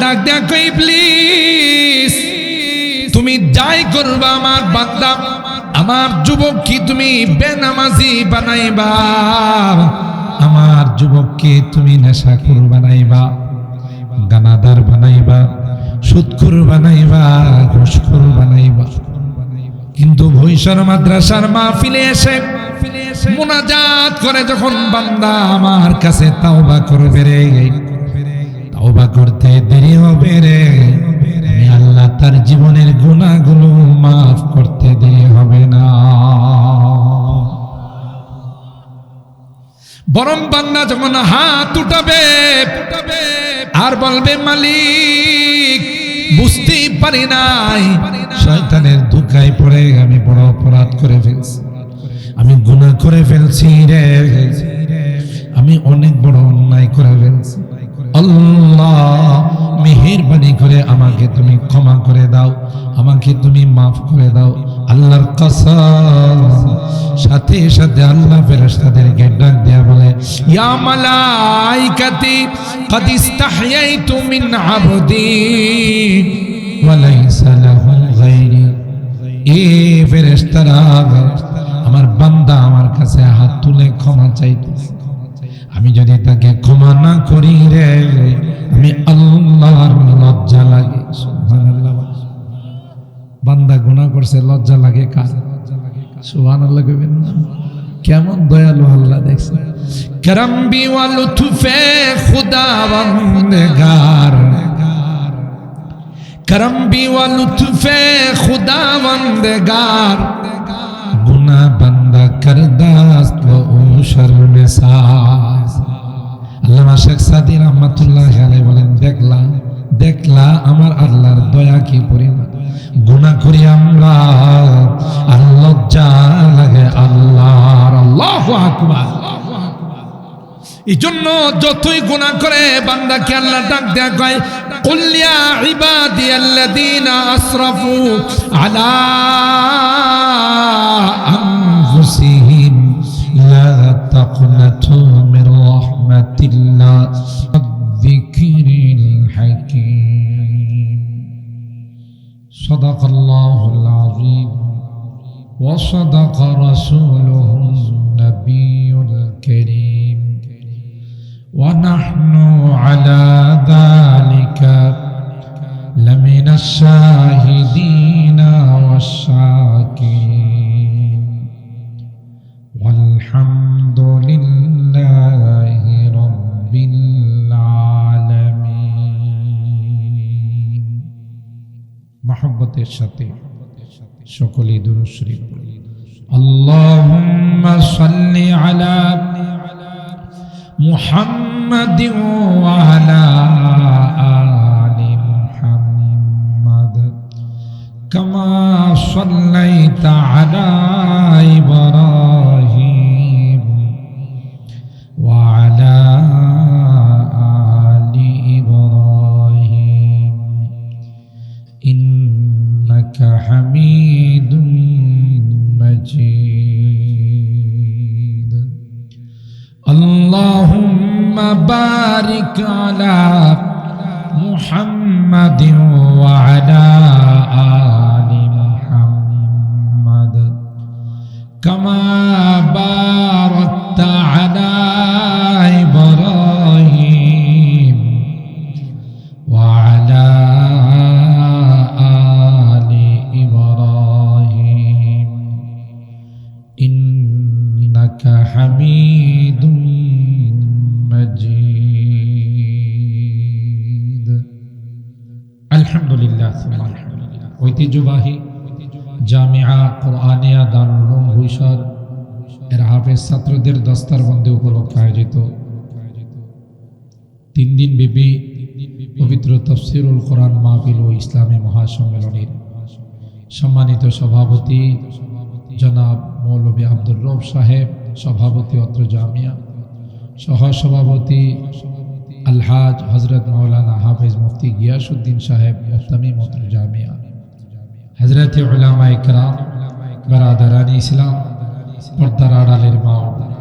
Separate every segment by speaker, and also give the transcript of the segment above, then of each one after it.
Speaker 1: ডাক দেয়া কই প্লিজ তুমি যাই করবা আমার বান্দা আমার যুবক কি তুমি বেনামাজি বানাইবা, আমার যুবককে তুমি নেশাখোর বানাইবা, গানাদার বানাইবা, সুদখোর বানাইবা, ঘুষখোর বানাইবা। কিন্তু ভৈশর মাদ্রাসার মাহফিলে এসে মুনাজাত করে যখন বান্দা আমার কাছে তাওবা করবে রে, তাওবা করতে দেরি হবে রে, আমি আল্লাহ তার জীবনের গুনাহগুলো মাফ করতে দেরি হবে না। বরং বান্দা যখন হাত উঠাবে আর বলবে মালিক বুঝতেই পারি নাই, শয়তানের ধোঁকায় পড়ে আমি বড় অপরাধ করে ফেলছি, আমি গুনাহ করে ফেলছি রে, আমি অনেক বড় অন্যায় করে ফেলছি, আল্লাহ মেহেরবানি করে আমাকে তুমি ক্ষমা করে দাও, আমাকে তুমি মাফ করে দাও। আল্লাহর কসম, সাথে সাথে আল্লাহ ফেরেশতাদেরকে ডাক দেয়া বলে ইয়া মালাইকাতি قد استحييت من عبدي وليس له غيري। এই ফেরেশতারা আমার বান্দা আমার কাছে হাত তুলে ক্ষমা চাইতেছে, আমি যদি তাকে ক্ষমা না করি রে আমি আল্লাহর লজ্জা লাগে। সুবহানাল্লাহ। বান্দা গুনাহ করছে লজ্জা লাগে কার? সুবহানাল্লাহ কইবেন না? কেমন দয়ালু আল্লাহ দেখছেন। করম বি ওয়া লুতফে খুদা বন্দেগার, করম বি ওয়া লুতফে খুদা বন্দেগার, গুনাহ বান্দা করদাস্ত ও শর্মসার। আল্লামা শেখ সাদী রহমাতুল্লাহি আলাইহি বলেন দেখলা দেখলা আমার আল্লাহর দয়া কি পরিমাণ, গুনাহ করি আমরা আর লজ্জা লাগে আল্লাহর। আল্লাহু আকবার। এই জন্য যতই গুনাহ করে বান্দাকে আল্লাহ ডাক দেয়া কয় কুল ইয়া ইবাদিয়াল্লাযীনা আসরাফু আলা আনফুসিহিম লা তাকনাতু মির রাহমাতিল্লাহ যিকরিল হাকীম। সাদাকাল্লাহুল আযীম ওয়া সাদাকা রাসূলুহুন নাবিয়্যুল কারীম ওয়া নাহনু আলা যালিকা লামিনাশ শাহিদিনা ওয়াশ শাকিরিন ওয়ালহামদুলিল্লাহি রাব্বিল আলামিন। মহব্বতের সাথে সকলেই দুরূদ শরীফ পড়ি। আল্লাহুম্মা সাল্লি আলা মুহাম্মাদিন ওয়া আলা আলি মুহাম্মাদ কামা সাল্লাইতা আলা ইব্রাহিম ওয়া আলা আলি ইব্রাহিম ইন্নাকা হামিদুম মাজিদ। আল্লাহুম্মা বারিক আলা মুহাম্মাদিন ওয়া আলা আলি মুহাম্মাদ কামা বারাকতা আলা ইব্রাহিম ওয়া আলা আলি ইব্রাহিম ইন্নাকা হামিদুম মাজিদ। আলহামদুলিল্লাহ। ঐতিহ্যবাহী জামিয়া কুরআনিয়া দারুল উলুম বৈশার এর হাফেজ ছাত্রদের দস্তারবন্দি উপলক্ষে আয়োজিত 3 দিন ব্যাপী পবিত্র তাফসীরুল কোরআন মাহফিল ও ইসলামী মহাসম্মেলনের সম্মানিত সভাপতি জনাব মৌলভী আব্দুর রব সাহেব, সভাপতি অত্র জামিয়া, সহসভাপতি আলহাজ হজরত মাওলানা হাফেজ মুফতি গিয়াসউদ্দিন সাহেব মুহতামিম অত্র জামিয়া, হজরত উলামা ইকরাম, বারাদারানি ইসলাম, পর্দার আড়ালের মা ও বোন,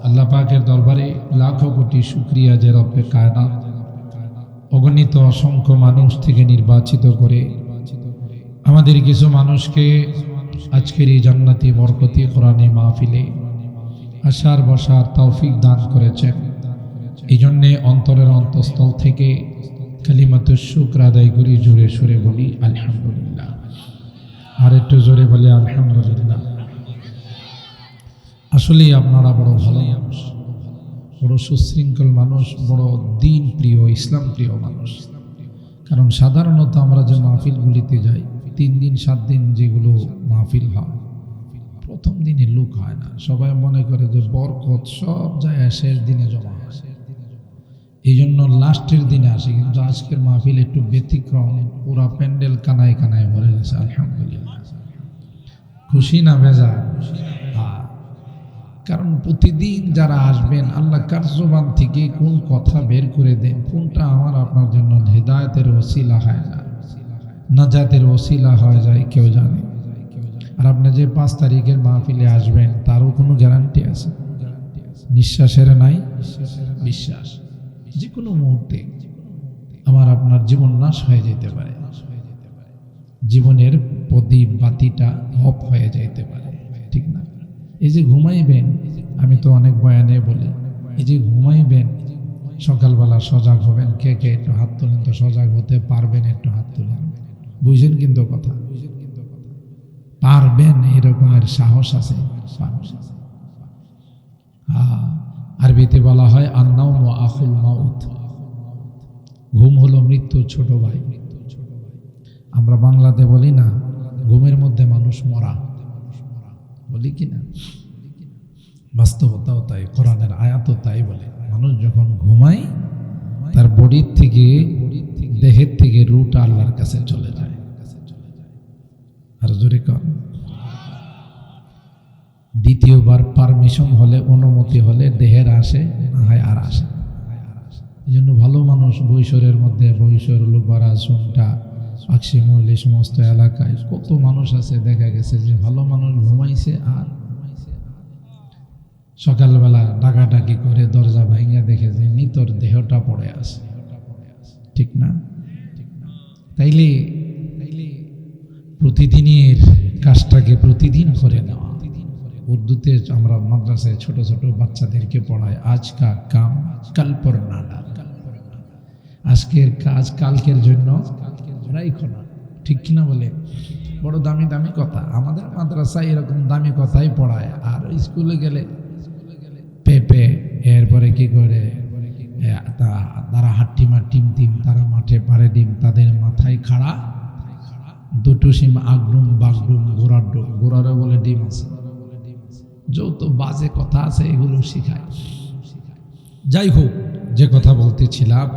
Speaker 1: আল্লাহ পাকের দরবারে লাখো কোটি শুকরিয়া যে রব্বে কায়নাত অগণিত অসংখ্য মানুষ থেকে নির্বাচিত করে আমাদের কিছু মানুষকে আজকের এই জান্নাতি বরকতি কোরআনে মাহফিলে আসার বসার তৌফিক দান করেছেন। এই জন্যে অন্তরের অন্তঃস্থল থেকে কালিমাতুশ শুকর আদায় করি, জোরে সোরে বলি আলহামদুলিল্লাহ। আর একটু জোরে বলি আলহামদুলিল্লাহ। আসলেই আপনারা বড় ভালো মানুষ, বড় সুশৃঙ্খল মানুষ, বড় দিন প্রিয়, ইসলাম প্রিয় মানুষ। কারণ সাধারণত আমরা যে মাহফিলগুলিতে যাই 3 দিন 7 দিন যেগুলো মাহফিল হয়, প্রথম দিনে লোক হয় না। সবাই মনে করে যে বরকত সব যায় শেষ দিনে জমা হয়, এই জন্য লাস্টের দিনে আসে। কিন্তু আজকের মাহফিল একটু ব্যতিক্রম, পুরা প্যান্ডেল কানায় কানায় ভরে গেছে। আলহামদুলিল্লাহ, খুশি না ভেজা? কারণ প্রতিদিন যারা আসবেন আল্লাহ কার জবান থেকে কোন কথা বের করে দেন, কোনটা আমার আপনার জন্য হেদায়েতের ওসিলা হয় না, নাজাতের ওসিলা হয়ে যায়, কেউ জানে। আর আপনি যে 5 তারিখের মাহফিলে আসবেন তারও কোনো গ্যারান্টি আছে? নিঃশ্বাসের নাই বিশ্বাস। যে কোনো মুহূর্তে আমার আপনার জীবন নাশ হয়ে যেতে পারে, জীবনের প্রদীপ বাতিটা অফ হয়ে যেতে পারে, ঠিক না? এই যে ঘুমাইবেন, আমি তো অনেক বয়ানে বলি, এই যে ঘুমাইবেন সকালবেলা সজাগ হবেন। কে কে একটু হাত তোলেন তো, সজাগ হতে পারবেন? একটু হাত তোলেন। বুঝেন কিন্তু কথা, পারবেন এরকমের সাহস আছে। আরবিতে বলা হয় আন-নাওম আখুল মাউত, ঘুম হলো মৃত্যুর ছোট ভাই। আমরা বাংলাতে বলি না ঘুমের মধ্যে মানুষ মরা, বলি কি না? বাস্তবতাও তাই, কোরআনের আয়াতও তাই বলে। মানুষ যখন ঘুমায় তার বডির থেকে, দেহের থেকে রুটা আল্লাহর কাছে চলে যায়। আর জোরে কর। দ্বিতীয়বার পারমিশন হলে, অনুমতি হলে দেহের আসে, না হয় আর আসে। এই জন্য ভালো মানুষ বৈশরের মধ্যে, বৈশর লোপারা সুনটা আকশিমুল, এই সমস্ত এলাকায় কত মানুষ আছে, দেখা গেছে যে ভালো মানুষ ঘুমাইছে আর সকালবেলা ডাকাডাকি করে দরজা ভাঙিয়া দেখে যে নিতর দেহটা পড়ে আছে, ঠিক না? তাইলে প্রতিদিনের কাজটাকে প্রতিদিন করে নেওয়া। উর্দুতে আমরা মাদ্রাসায় ছোট ছোট বাচ্চাদেরকে পড়াই, আজ কা কাম কাল পর নাডা, আজকের কাজ কালকের জন্য রাইখো না, ঠিক কিনা বলে? বড় দামি দামি কথা আমাদের মাদ্রাসায় এরকম দামি কথাই পড়ায়। আর স্কুলে গেলে পেপে, এরপরে কি করে তারা হাট্টিমা টিম টিম, তারা মাঠে পারে ডিম, তাদের মাথায় খাড়া দুটো সিম আগডুম বাগডুম গোড়ার ডুম, গোড়ারও বলে ডিম আছে। যত বাজে কথা আছে এগুলো শিখায়। যাই হোক, যে কথা বলতেছিলাম,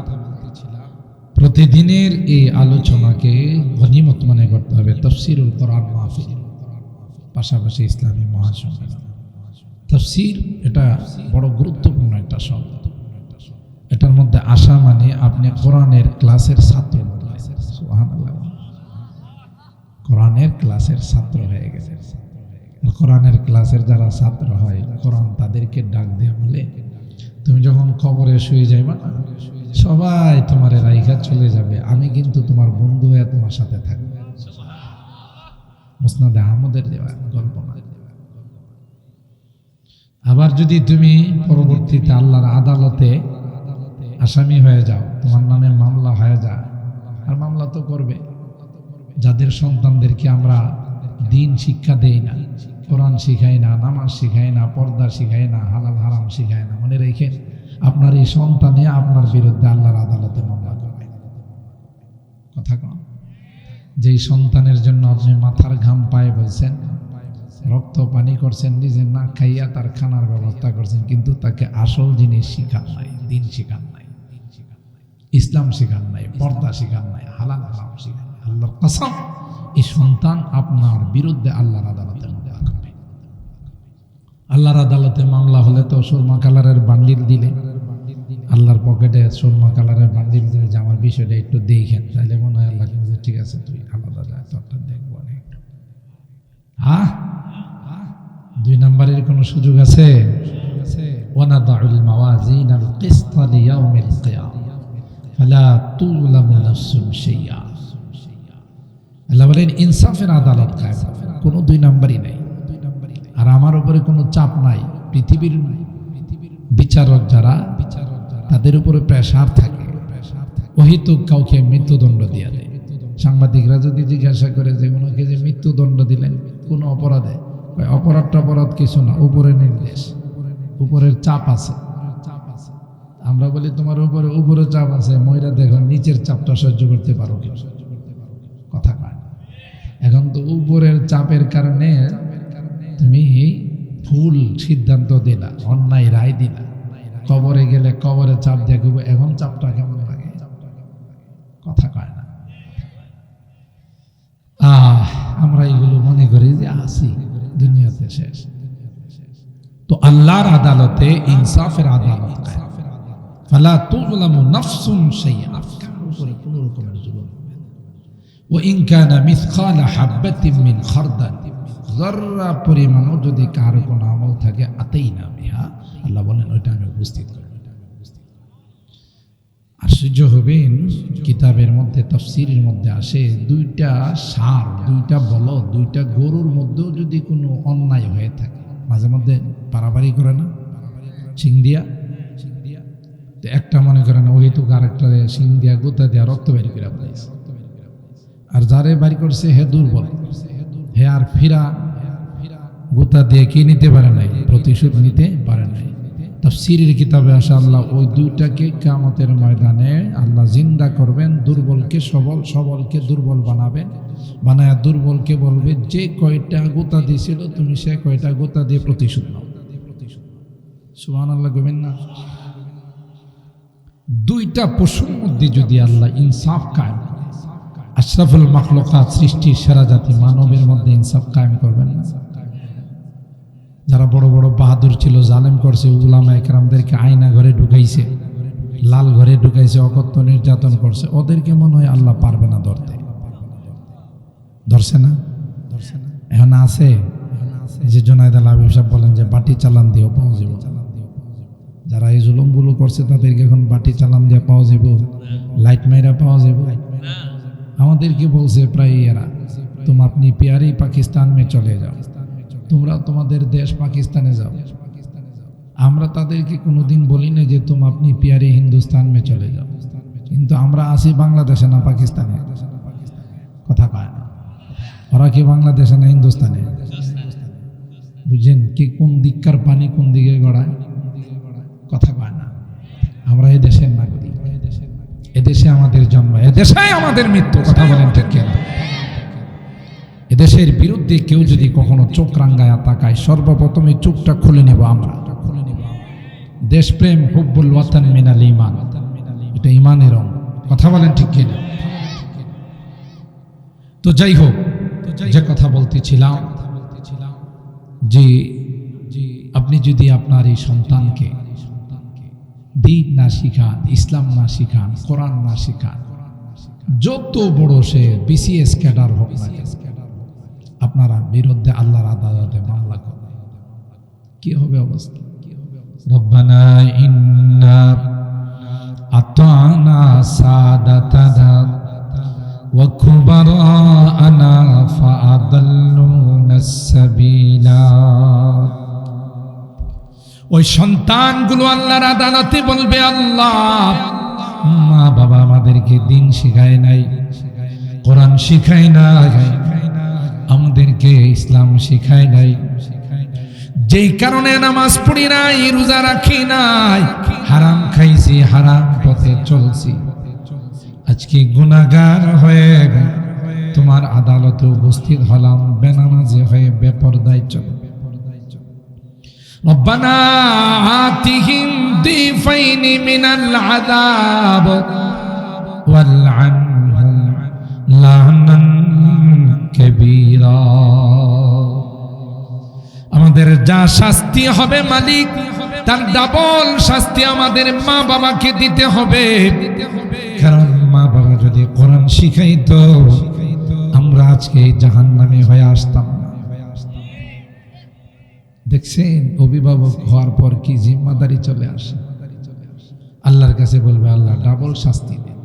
Speaker 1: প্রতিদিনের এই আলোচনাকে গনিমত মনে করতে হবে। তাফসীরুল কোরআন মাহফিল, পাশাপাশি ইসলামী মহাসম্মেলন। তাফসীর এটা বড় গুরুত্বপূর্ণ একটা শব্দ। এটার মধ্যে আসা মানে আপনি কোরআনের ক্লাসের ছাত্র, সুবহানাল্লাহ, কোরআনের ক্লাসের ছাত্র হয়ে গেছে। কোরআনের ক্লাসের যারা ছাত্র হয়, কোরআন তাদেরকে ডাক দিয়ে বলে, তুমি যখন কবরে শুয়ে যাইবা না, সবাই তোমার রাইখা চলে যাবে, আমি কিন্তু তোমার বন্ধু হয়ে তোমার সাথে থাকবো। মুসনাদে আহমদের দেওয়া গল্প না। আবার যদি তুমি পরবর্তীতে আল্লাহর আদালতে আসামি হয়ে যাও, তোমার নামে মামলা হয়ে যায়, আর মামলা তো করবে, যাদের সন্তানদেরকে আমরা দিন শিক্ষা দেই না, কোরআন শিখাই না, নামাজ শিখাই না, পর্দা শিখাই না, হালাল হারাম শিখাই না, মনে রেখেন আপনার এই সন্তানে আপনার বিরুদ্ধে আল্লাহর আদালতে মামলা করবে। কথা কন, যেই সন্তানের জন্য আপনি মাথার ঘাম পায়ে বলছেন, রক্ত পানি করছেন, নিজে না খাইয়া তার খানার ব্যবস্থা করছেন, কিন্তু তাকে আসল জিনিস শিখান নাই, দিন শিখান নাই, ইসলাম শিখান নাই, পর্দা শিখান নাই, হালাল হারাম শিখান নাই, আল্লাহর কসম এই সন্তান আপনার বিরুদ্ধে আল্লাহর আদালতে মামলা করবে। আল্লাহর আদালতে মামলা হলে তো সুরমা কালারের বান্ডিল দিলে, আল্লাহর পকেটে সুরমা কালারের বান্ডিল দিলে যে আমার বিষয়টা একটু দেখেন, তাহলে মনে হয় আল্লাহ কিন্তু ঠিক আছে, তুই আলাদা যায়, তোরটা দেখবো না একটু। 2 নম্বরের কোনো সুযোগ আছে? ওয়ানাদাউল মাওয়াজিনাল কিসতা লিয়াউমিল কিয়ামা ফালা তুযলামু নাফসুন শাইআ। আল্লাহ বলেন ইনসাফের আদালত কায়েম হবে, কোনো দুই নাম্বারই নাই। আর আমার উপরে কোনো চাপ নাই। পৃথিবীর বিচারক যারা, তাদের উপরে প্রেসার থাকে, অহেতুক কাউকে মৃত্যুদণ্ড দিয়ে দেয়। সাংবাদিকরা যদি জিজ্ঞাসা করে যে ওনাকে যে মৃত্যুদণ্ড দিলেন কোন অপরাধে, অপরাধটা অপরাধ কিছু না, উপরে নির্দেশ, উপরের চাপ আছে। আমরা বলি তোমার উপরে চাপ আছে, ময়রা দেখো নিচের চাপটা সহ্য করতে পারো কি? কথা কয়। এখন তো উপরের চাপের কারণে তুমি ভুল সিদ্ধান্ত দিলা, অন্যায় রায় দিলা, কবরে গেলে কবরে চাপ দেখব, এখন চাপটা কেমন লাগে? কথা কয় না। আমরা এগুলো মনে করি যে আসি, দুনিয়াতে শেষ। তো আল্লাহর আদালতে ইনসাফের আদালত কায়েম। ফালা তুযলামু নাফসুন শাইআ, কারো উপরে কোনো রকমের জুলুম হবে না। ওয়া ইন কানা মিসকালা হাববাতিন মিন খারদাল, যাররা পরিমাণও যদি কারো কোনো আমল থাকে, আতাইনা বিহা, আল্লাহ বলেন ওইটা আমি উপস্থিত করব। আশ্চর্য হবেন, কিতাবের মধ্যে তাফসীরের মধ্যে আসে দুইটা ষাঁড়, দুইটা বলদ, দুইটা গরুর মধ্যেও যদি কোনো অন্যায় হয়ে থাকে, মাঝে মধ্যে পারাপারি করে না শিং দিয়া, তো একটা মনে করেন ওহিতুক আরেকটা শিং দিয়া গোতা দিয়া রক্ত বের করে ফেলাইছে, আর যারে বাড়ি করছে হে দুর্বল, হে আর ফিরা গোতা দিয়ে কি নিতে পারে নাই, প্রতিশোধ নিতে পারে নাই। তাফসীরের কিতাবে আসে আল্লাহ ওই দুইটাকে কিয়ামতের ময়দানে আল্লাহ জিন্দা করবেন, দুর্বলকে সবল, সবলকে দুর্বল বানাবেন, বানায়া দুর্বলকে বলবে যে কয়টা গোতা দিয়েছিল তুমি সে কয়টা গোতা দিয়ে প্রতিশোধ নাও। সুবহানাল্লাহ কইবেন না? দুইটা পশুর মধ্যে যদি আল্লাহ ইনসাফ কায়েম, আশরাফুল মাখলুকাত সৃষ্টির সেরা জাতি মানবের মধ্যে ইনসাফ কায়েম করবেন না? যারা বড় বড় বাহাদুর ছিল, জালেম করছে, উলামা একরামদেরকে আয়না ঘরে ঢুকাইছে, লাল ঘরে ঢুকাইছে, অকথ্য নির্যাতন করছে, ওদেরকে মনে হয় আল্লাহ পারবে না ধরতে। ধরছে না? এখন আছে যে জুনায়েদ আল হাবিব সাহেব বলেন যে বাটি চালান দিও পাওয়া যাবে। যারা এই জুলুমগুলো করছে তাদেরকে এখন বাটি চালান দিয়ে পাওয়া যাব, লাইট মাইরা পাওয়া যাব। আমাদেরকে বলছে প্রায় এরা, তুম আপনি প্যারি পাকিস্তান মে চলে যাও, তোমরা তোমাদের দেশ পাকিস্তানে যাও। আমরা তাদেরকে কোনোদিন বলি না যে তুম আপনি প্যারি হিন্দুস্তান মে চলে যাও, কিন্তু আমরা আসি বাংলাদেশে না পাকিস্তানে। কথা কয় না, ওরা কি বাংলাদেশে না হিন্দুস্তানে? বুঝছেন কি কোন দিককার পানি কোন দিকে গড়ায়? কথা কয় না। আমরা এই দেশের নাগরিক, এদেশে আমাদের জন্ম, এদেশে আমাদের মৃত্যু। কথা বলেন ঠিক কিনা? এদেশের বিরুদ্ধে কেউ যদি কখনো চোখ রাঙ্গায়া তাকায়, সর্বপ্রথমে চোখটা খুলে নেব আমরা। দেশপ্রেম হুব্বুল ওয়াতান মিনাল ঈমান, এটা ঈমানের অঙ্গ। কথা বলেন ঠিক কিনা? তো যাই হোক, যে কথা বলতেছিলাম যে আপনি যদি আপনার এই সন্তানকে দিন না শিখান, ইসলাম না শিখান, কোরআন না শিখান, যত বড় সে বিসিএস ক্যাডার হোক না, আপনারা বিরুদ্ধে আল্লাহর আদালতে মামলা করবেন, কি হবে অবস্থা? রব্বানা ইন্না আতানা সাদাতানা ওয়া কুবারানা ফাআদাল্লুনা সাবিলা। ওই সন্তানগুলো আল্লাহর আদালতে বলবে, আল্লাহ মা বাবা আমাদেরকে দিন শিখায় নাই, কোরআন শিখায় নাই, আমাদেরকে ইসলাম শিখায় নাই, যেই কারণে নামাজ পড়ি নাই, রোজা রাখি নাই, হারাম খাইছি, হারাম পথে চলছি, আজকে গুনাহগার হয়ে তোমার আদালতে উপস্থিত হলাম, বেনামাজি হয়ে বেপরদায় চলে। রব্বানা আতিহিম দিফাইনি মিনাল আযাব ওয়ালআনহুম লা'নান কাবীরা। আমাদের যা শাস্তি হবে মালিক, তার ডাবল শাস্তি আমাদের মা বাবাকে দিতে হবে। কারণ মা বাবা যদি কোরআন শিখাইতো, আমরা আজকে জাহান্নামী হয়ে আসতাম না। দেখছেন অভিভাবক হওয়ার পর কি জিম্মাদারি চলে আসে। আল্লাহর কাছে বলবে, আল্লাহ ডাবল শাস্তি দিন।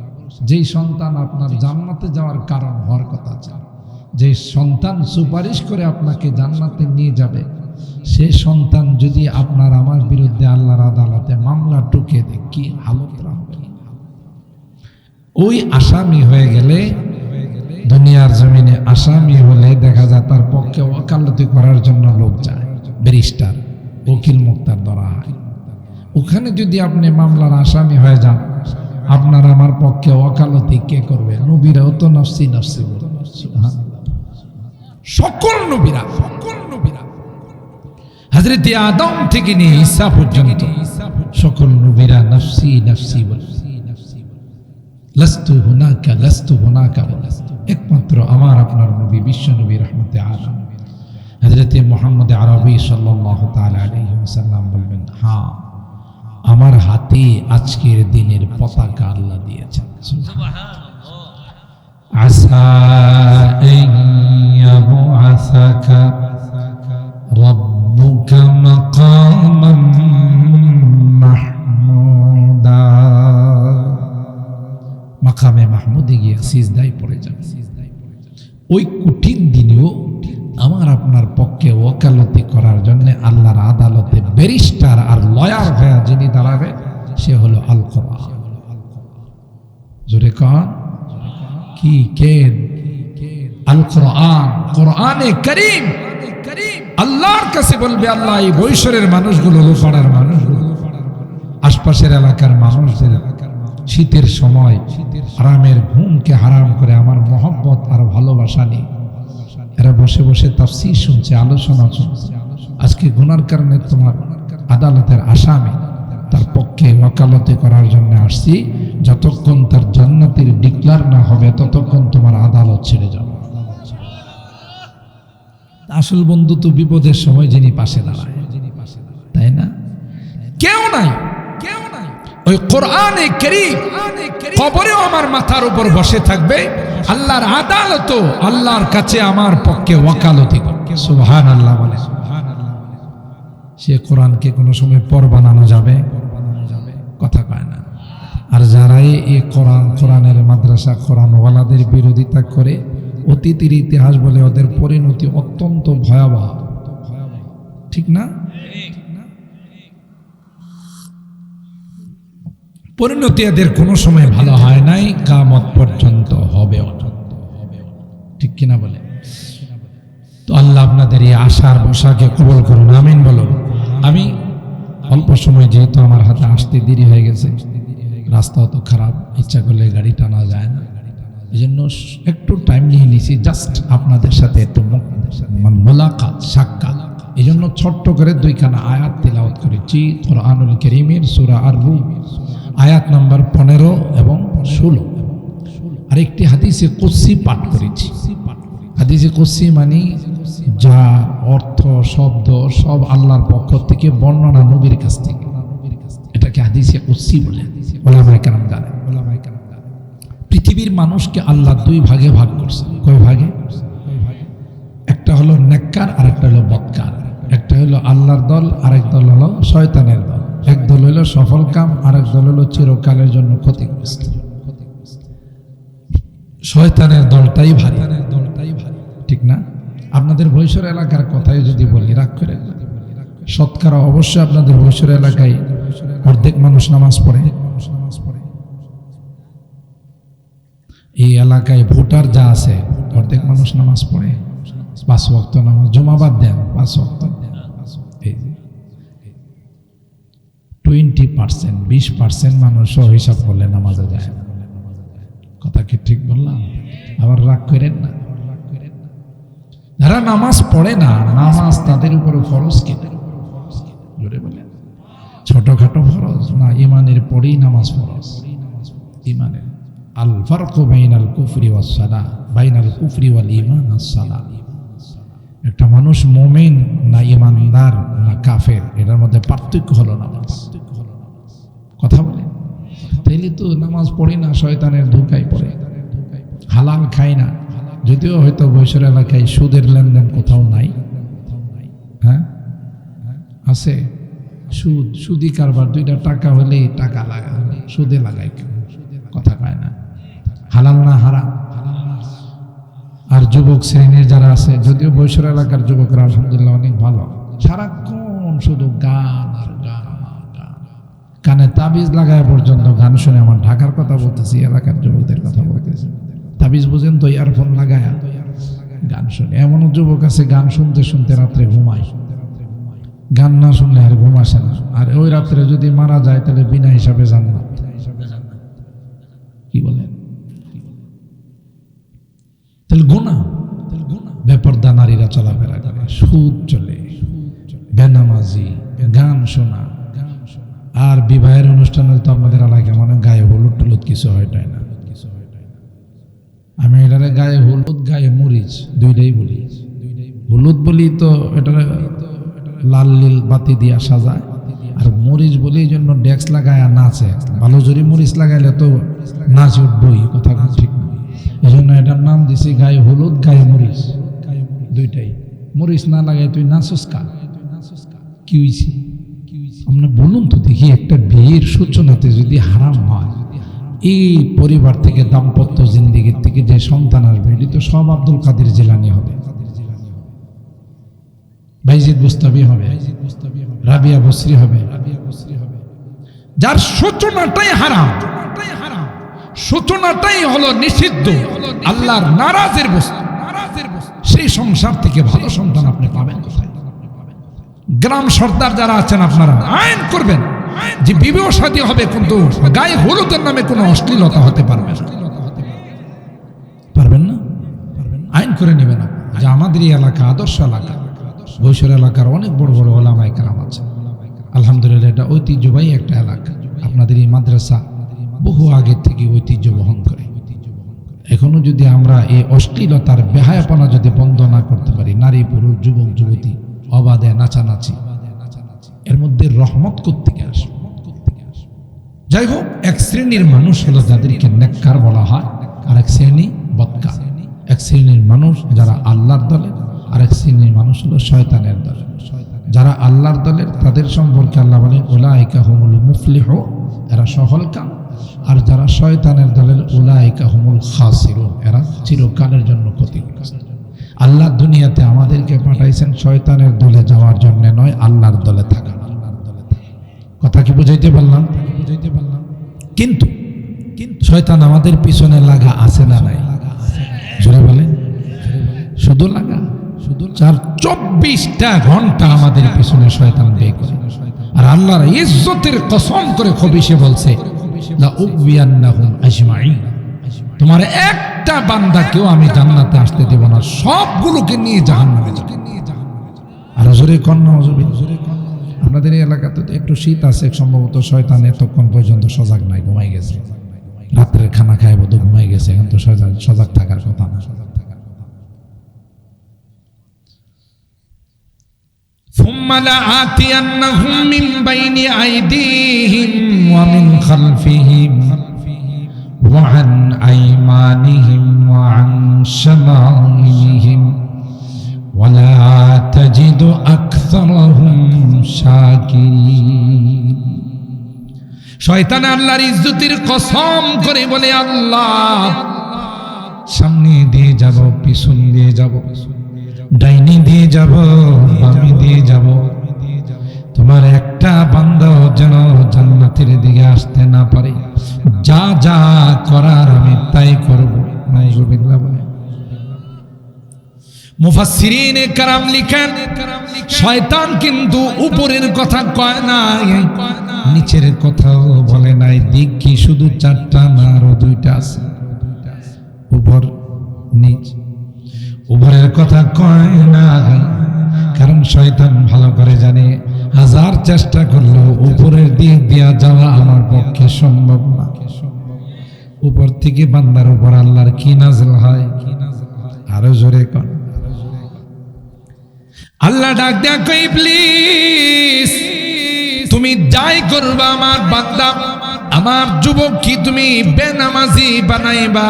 Speaker 1: যেই সন্তান আপনার জান্নাতে যাওয়ার কারণ হওয়ার কথা ছিল, যে সন্তান সুপারিশ করে আপনাকে জান্নাতে নিয়ে যাবে, সে সন্তান যদি আপনার আমার বিরুদ্ধে আল্লাহর আদালতে মামলা টুকে দেয়, কি হালত হবে? ওই আসামি হয়ে গেলে, দুনিয়ার জমিনে আসামি হলে দেখা যায় তার পক্ষে ওকালতি করার জন্য লোক যায়, ব্যারিস্টার, উকিল মুক্তার ধরা হয়। ওখানে যদি আপনি মামলার আসামি হয়ে যান, আপনার আমার পক্ষে ওকালতি কে করবে? নবীরাও তো নফসি নফসি বলে, সকল নবীরা হযরত আদম থেকে নিয়ে ঈসা পর্যন্ত সকল নবীরা নফসি নফসি বলে, লাস্তু হুনাকা বলে। একমাত্র আমার আপনার নবী বিশ্ব নবী রহমতে আলম হযরত মুহাম্মদ আরবি সাল্লাল্লাহু তাআলা আলাইহি ওয়াসাল্লাম বলবেন, হ্যাঁ, আমার হাতে আজকের দিনের পতাকা আল্লাহ দিয়েছেন। আসা ইয়াবআসাকা রাব্বুকা মাকামান মাহমুদা, মাকামে মাহমুদে গিয়ে সিজদায় পড়ে যাবে। ওই কঠিন দিনেও আমার আপনার পক্ষে ওকালতি করার জন্য আল্লাহর আদালতে ব্যারিস্টার আর লয়ার হয়ে যিনি দাঁড়াবে, সে হলো আল কোরআন। জোরে কন কি? কে? আল কোরআন, কোরআনে কারীম। আল্লাহর কাছে বলবে, আল্লাহ এই বৈশরের মানুষগুলো, লোপাড়ার মানুষগুলো, আশপাশের এলাকার মানুষদের শীতের সময় আরামের ঘুমকে হারাম করে আমার মহব্বত আর ভালোবাসা নিয়ে এরা বসে বসে তাফসীর শুনছে, আলোচনা শুনছে। আজকে গুনার কারণে তোমার আদালতের আসামি, তার পক্ষে ওকালতি করার জন্য আসছি। যতক্ষণ তার জান্নাতের ডিক্লার না হবে ততক্ষণ তোমার আদালত ছেড়ে যাবে। আসল বন্ধু তো বিপদের সময় যিনি পাশে দাঁড়ায়, তাই না? কেউ নাই। ওই কোরআনে কারীম কবরেও আমার মাথার উপর বসে থাকবে, আল্লাহর আদালত আল্লাহর কাছে আমার পক্ষে ওয়াকালতি করবে। সুবহানাল্লাহ বলে। সে কোরআনকে কোনো সময় পর বানানো যাবে? কথা কয় না। আর যারাই এই কোরআনের মাদ্রাসা, কোরআনওয়ালাদের বিরোধিতা করে, অতীতের ইতিহাস বলে ওদের পরিণতি অত্যন্ত ভয়াবহ, ঠিক না? পরিণতি এদের কোনো সময় ভালো হয় নাই, কিয়ামত পর্যন্ত হবে, ঠিক কিনা বলে? তো আল্লাহ আপনাদের এই আশার বসাকে কবুল করুন, আমিন বলুন। আমি অল্প সময়, যেহেতু আমার হাতে আসতে দেরি হয়ে গেছে, রাস্তাও তো খারাপ, ইচ্ছা করলে গাড়ি টানা যায় না, এই জন্য একটু টাইম নিয়ে নিয়েছি, জাস্ট আপনাদের সাথে একটু মোলাকাত, সাক্ষাৎ। এই জন্য ছোট্ট করে দুইখানা আয়াত তিলাওয়াত করেছি কোরআনুল কারীমের সূরা আর-রুম আয়াত নম্বর 15 এবং 16। আর একটি হাদিসে কুদসি পাঠ করেছি। হাদিসে কুদসি মানে যা অর্থ, শব্দ সব আল্লাহর পক্ষ থেকে, বর্ণনা নবীর কাছ থেকে, এটাকে হাদিসে কুদসি বলে। উলামায়ে কেরাম জানেন। পৃথিবীর মানুষকে আল্লাহ দুই ভাগে ভাগ করছে। কয় ভাগে? একটা হলো নেককার আর একটা হলো বদকার। একটা হলো আল্লাহর দল, আরেক দল হলো শয়তানের দল। এক দল হলো সফল কাম, আরেক দল হলো চিরকালের জন্য ক্ষতিগ্রস্ত। শয়তানের দলটাই ভারী, ঠিক না? আপনাদের বৈশর এলাকার কথাই যদি বলি, রাগ করে, শতকরা অবশ্যই আপনাদের বৈশর এলাকায় অর্ধেক মানুষ নামাজ পড়ে। এই এলাকায় ভোটার যা আছে, অর্ধেক মানুষ নামাজ পড়ে, 5 ওয়াক্ত নামাজ, জুমা বাদ দেন, 5 ওয়াক্ত। 20%, 20% মানুষ হিসাব করলে নামাজে যায়। কথা কি ঠিক বললাম? আবার রাগ করেন না। যারা নামাজ পড়ে না, নামাজ তাদের উপরে ফরজ কিনা? জোরে বলেন। ছোটখাটো ফরজ না, ইমানের পরেই নামাজ ফরজ। ইমানের আল ফারকু বাইনাল কুফরি ওয়াস সালাহ, বাইনাল কুফরি ওয়াল ঈমান আস-সালাহ। একটা মানুষ মুমিন না ইমানদার না কাফের, এটার মধ্যে পার্থক্য হলো নামাজ। কথা বলে। তাইলে তো নামাজ পড়ি না, শয়তানের ধোঁকায় পড়ে, হালাল খাই না। যদিও হয়তো বৈশর এলাকায় সুদের লেনদেন কোথাও নাই, হ্যাঁ আছে সুদ, সুদি কারবার। 2টা টাকা হলেই টাকা লাগা, সুদে লাগাই, কথা পায় না। হালাল না হারাম? আর যুবক শ্রেণীর যারা আছে, যদিও বৈশর এলাকার যুবকরা আলহামদুলিল্লাহ অনেক ভালো, সারাক্ষণ শুধু গান আর গান আর গান, কানে তাবিজ লাগায় পর্যন্ত গান শুনে। আমার ঢাকার কথা বলতেছি, এলাকার যুবকদের কথা বলতেছি। তাবিজ বুঝেন তো, ইয়ারফোন লাগায় গান শুনে। এমনও যুবক আছে গান শুনতে শুনতে রাত্রে ঘুমায়, গান না শুনলে আর ঘুম আসে না। আর ওই রাত্রে যদি মারা যায় তাহলে বিনা হিসাবে জান্নাত। কি বলেন? তাহলে গুনাহ, বেপরদা নারীরা চলাফেরা করে, সুদ চলে, বেনামাজি, গান শোনা। আর বিবাহের অনুষ্ঠানে তো আমাদের এলাকায় মানে গায়ে হলুদ টুলুদ কিছু হয় না। আমি এটারে গায়ে হলুদ, গায়ে মরিচ দুইটাই বলি। হলুদ বলি তো এটা লাল নীল বাতি দিয়া সাজায়, আর মরিচ বলি এই জন্য ডেক্স লাগায় নাচে। ভালো জোরে মরিচ লাগাইলে তো নাচ উঠবই, কথা ঠিক না। এই জন্য এটার নাম দিছি গায়ে হলুদ, গায়ে মরিচ দুইটাই। মরিচ না লাগাই তুই নাচস কা? কি হয়েছে? আপনার বলুন তো দেখি, একটা বিয়ের সূচনাতে যদি হারাম হয়, এই পরিবার থেকে, দাম্পত্য জিন্দিগির থেকে যে সন্তান আসবে, এটি তো সব আব্দুল কাদের জিলানী হবে, বাইজিদ বুস্তামি হবে, রাবিয়া বসরি হবে। যার সূচনাটাই হারাম, সূচনাটাই হলো নিষিদ্ধ, আল্লাহর নারাজের বস্তু, সেই সংসার থেকে ভালো সন্তান আপনি পাবেন কোথায়? গ্রাম সর্দার যারা আছেন, আপনারা আইন করবেন যে বিবাহ শাদী হবে, কিন্তু গায়ে হলুদের নামে কোনো অশ্লীলতা হতে পারবে না। পারবেন না? আইন করে নেবেন। যে আমাদের এই এলাকা আদর্শ এলাকা, বৈশর এলাকার অনেক বড় বড় ওলামায়ে কেরাম আছে আলহামদুলিল্লাহ। এটা ঐতিহ্যবাহী একটা এলাকা। আপনাদের এই মাদ্রাসা বহু আগের থেকে ঐতিহ্য বহন করে। এখনো যদি আমরা এই অশ্লীলতার বেহায়াপনা যদি বন্ধ না করতে পারি, নারী পুরুষ যুবক যুবতী অবাধে নাচানাচি, এর মধ্যে রহমত কোত্থেকে আসবে? যাই হোক, এক শ্রেণীর মানুষ হলো যাদেরকে নেককার বলা হয়, আর এক শ্রেণী বদকার। এক শ্রেণীর মানুষ যারা আল্লাহর দলের, আর এক শ্রেণীর মানুষ হলো শয়তানের দলের। যারা আল্লাহর দলের তাদের সম্পর্কে আল্লাহ বলেন উলাইকা হুমুল মুফলিহুন, এরা সফল কাম। আর যারা শয়তানের দলের উলাইকা হুমুল খাসিরুন, এরা চিরকালের জন্য ক্ষতিগ্রস্ত। আল্লাহ দুনিয়াতে আমাদেরকে পাঠাইছেন শয়তানের দলে যাওয়ার জন্য নয়, আল্লাহর দলে থাকা। কথা কি বুঝাইতে পারলাম? কিন্তু শয়তান আমাদের পিছনে লাগা আছে না নাই? জোরে বলেন। শুধু লাগা, শুধু 24টা ঘন্টা আমাদের পিছনে শয়তান ব্যয় করে। আর আল্লাহর ইজ্জতের কসম করে খবিশে বলছে লা উগবিয়ান্নাহুম আজমাইন, তোমার একটা বান্দাকেও আমি জান্নাতে আসতে দেব না, সবগুলোকে নিয়ে জাহান্নামে যাব। আর জোরে কন্যা হজবিন। আপনাদের এই এলাকাতে একটু শীত আছে, সম্ভবত শয়তান এতক্ষণ পর্যন্ত সজাগ নাই, ঘুমাই গেছে। রাত্রের খানা খায় বোধ ঘুমাই গেছে, এখন তো সজাগ থাকার কথা না। ثم لآتينهم من بين أيديهم ومن خلفهم وعن أيمانهم وعن شمائلهم ولا تجد أكثرهم شاكرين। শয়তান আল্লাহর ইজ্জতের কসম করে বলে, আল্লাহ সামনে দিয়ে যাব, পিছন দিয়ে যাব, ডাইনি দিয়ে যাব, বামে দিয়ে যাব, তোমার একটা বান্দাও যেন জান্নাতের দিকে আসতে না পারে। যা যা করার আমি তাই করব। নাউজুবিল্লাহ বলে। মুফাসসিরিনে কেরাম লিখেন, শয়তান কিন্তু উপরের কথা কয় নাই, নিচের কথাও বলে নাই। দিক কি শুধু 4টা না, আরো 2টা আছে, উপর নিচ। উপরের কথা কয় না, কারণ শয়তান ভালো করে জানে 1000 চেষ্টা করলেও উপরের দিক দিয়া যাওয়া আমার পক্ষে সম্ভব না। উপর থেকে বান্দার উপর আল্লাহর কি নাযিল হয়? আরো জোরে কর। আল্লাহ ডাক দেয়া কই, ইবলিস তুমি যাই করবা আমার বান্দা, আমার যুবক কি তুমি বেনামাজি বানাইবা,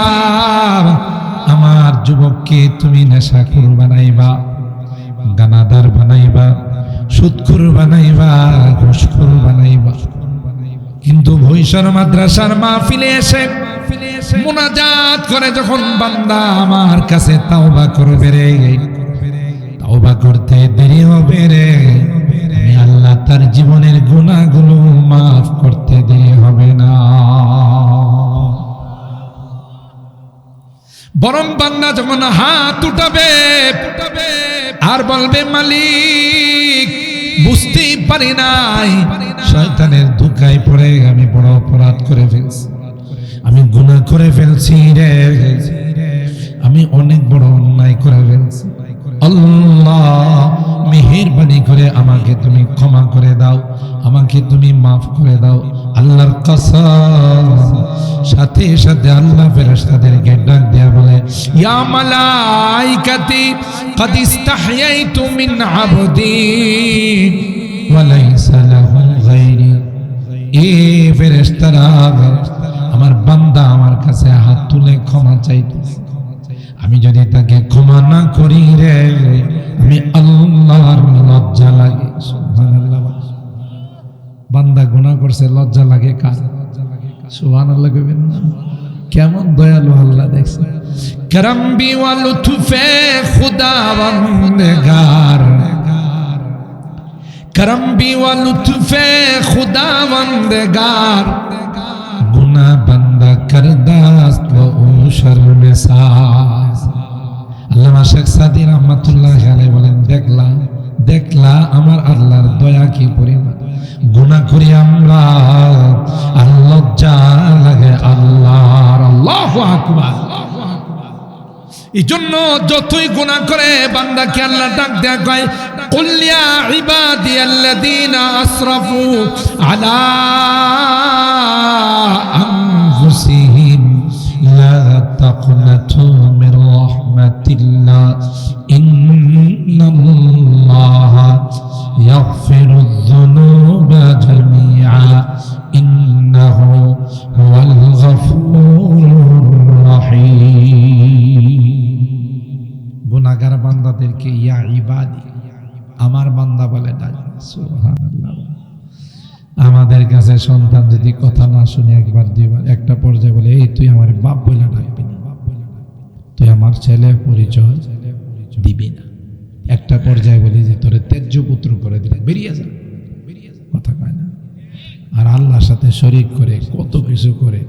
Speaker 1: আমার যুবককে তুমি নেশাখোর বানাইবা, গানাদার বানাইবা, সুদখোর বানাইবা, ঘুষখোর বানাইবা। কিন্তু ভৈশর মাদ্রাসার মাহফিলে এসে মুনাজাত করে যখন বান্দা আমার কাছে তাওবা করবে রে, তাওবা করতে দেরি হবে রে, আমি আল্লাহ তার জীবনের গুনাহগুলো মাফ করতে দেরি হবে না। বরং বান্দা যখন হাত উঠাবে আর বলবে মালিক বুঝতেই পারি নাই, শয়তানের ধোঁকায় পড়ে আমি বড় অপরাধ করে ফেলছি, আমি গুনাহ করে ফেলছি রে, আমি অনেক বড় অন্যায় করে ফেলছি, আল্লাহ মেহেরবানি করে আমাকে তুমি ক্ষমা করে দাও, আমাকে তুমি মাফ করে দাও। আল্লাহর কসম, সাথে সাথে আল্লাহ ফেরেশতাদেরকে ডাক দেয়া বলে, ইয়া মালাইকাতি قد استحييت من عبدي وليس له غيري। এ ফেরেশতারা, আমার বান্দা আমার কাছে হাত তুলে ক্ষমা চাইতেছে, আমি যদি তাকে ক্ষমা না করি রে, আমি আল্লাহর লজ্জা লাগে। সুবহানাল্লাহ। বান্দা গুনাহ করছে, লজ্জা লাগে কার? সুবহানাল্লাহ কইবেন না? কেমন দয়ালু আল্লাহ দেখছেন। کرم بھی و لطف خداوندگار، کرم بھی و لطف خداوندگار، گناہ بندہ کرداست و او شرمساز۔ আল্লামা শেখ সাদী রহমাতুল্লাহ আলাইহি বলেন, দেখলা আমার আল্লাহর দয়া কি পরিমাণ, গুনাহ করি আমরা আর লজ্জা লাগে আল্লাহর। আল্লাহু আকবার। এই জন্য যতই গুনাহ করে বান্দাকে আল্লাহ ডাক দেয়া কয়, কুল ইয়া ইবাদিয়াল্লাযীনা আসরাফু আলা আনফুসিহিম লা তাকনাতু মির রাহমাতিল্লাহ ইন্নাল্লাহা ইয়াগফিরুয যুনুবা জামিআ ইন্নাহু হুয়াল গফুরুর রহিম। গুনাহগার বান্দাদেরকে ইয়া ইবাদি, আমার বান্দা বলে ডাক। সুবহানাল্লাহ। আমাদের কাছে সন্তান যদি কথা না শুনে একবার দুইবার, একটা পর্যায়ে বলে, এই তুই আমার বাপ বলে ডাকবি না, তুই আমার ছেলে পরিচয় দিবি না, একটা পর্যায়ে বলি যে তোরে তেজ্য পুত্র করে দিলে বেরিয়ে যা, কথা কয় না। আর আল্লাহর সাথে শরীক করে কত কিছু করে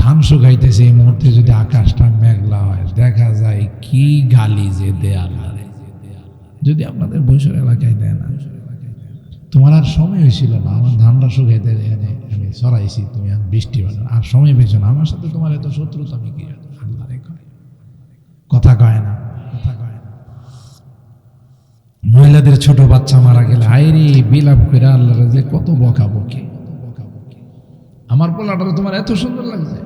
Speaker 1: ধান শুকাইতেছে, এই মুহূর্তে যদি আকাশটা মেঘলা হয়, দেখা যায় কি গালি যে দেয় আল্লাহ। যদি আপনাদের বৈশাখ এলাকায় দেয় না, তোমার আর সময় হয়েছিল না, আমার ধানটা শুকাইতে আমি সরাইছি, তুমি আর বৃষ্টি আর সময় পেয়েছো না, আমার সাথে তোমার এত শত্রুতা আমি কি আল্লাহ রে কয়, কথা কয় না। মহিলাদের ছোট বাচ্চা মারা গেলে হায়রে বিলাপ করে আল্লাহ যে কত বকা বকে, আমার পোলাটা তোমার এত সুন্দর লাগছে,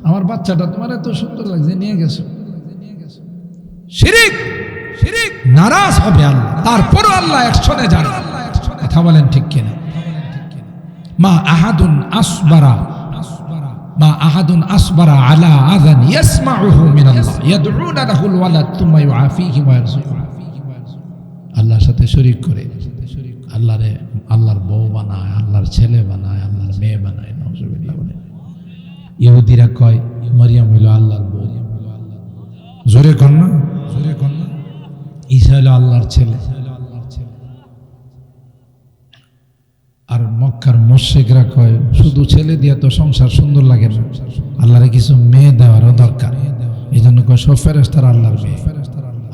Speaker 1: আমার বাচ্চাটা তোমার এত সুন্দর লাগছে, নিয়ে গেছো। শিরিক শিরিক নারাজ হবে আল্লাহ, তারপরও আল্লাহ একশনে যান। কথা বলেন ঠিক কিনা? মা আহাদুন আসবারা, মা আহাদুন আসবারা আলা আযান ইয়াসমাউহু মিনাল্লাহ ইয়াদউনা লাহুল ওয়ালাদ তুম্মা ইউআফিহি ওয়া ইয়ারযুকুহু। আল্লাহর সাথে শরীক করে আল্লাহর বউ বানায়, আল্লাহর ছেলে বানায়, আল্লাহর মেয়ে বানায়। নাউযুবিল্লাহ। বলে ইহুদিরা কয় মারিয়াম হইল আল্লাহর বউ, জোরে কর না, জোরে কর না। ঈসা হইল আল্লাহর ছেলে। আর মক্কার মুশরিকরা কয় শুধু ছেলে দিয়া তো সংসার সুন্দর লাগে না, আল্লাহরে কিছু মেয়ে দেওয়ারও দরকার। এই জন্য কয় সব ফেরেশতারা আল্লাহর মেয়ে।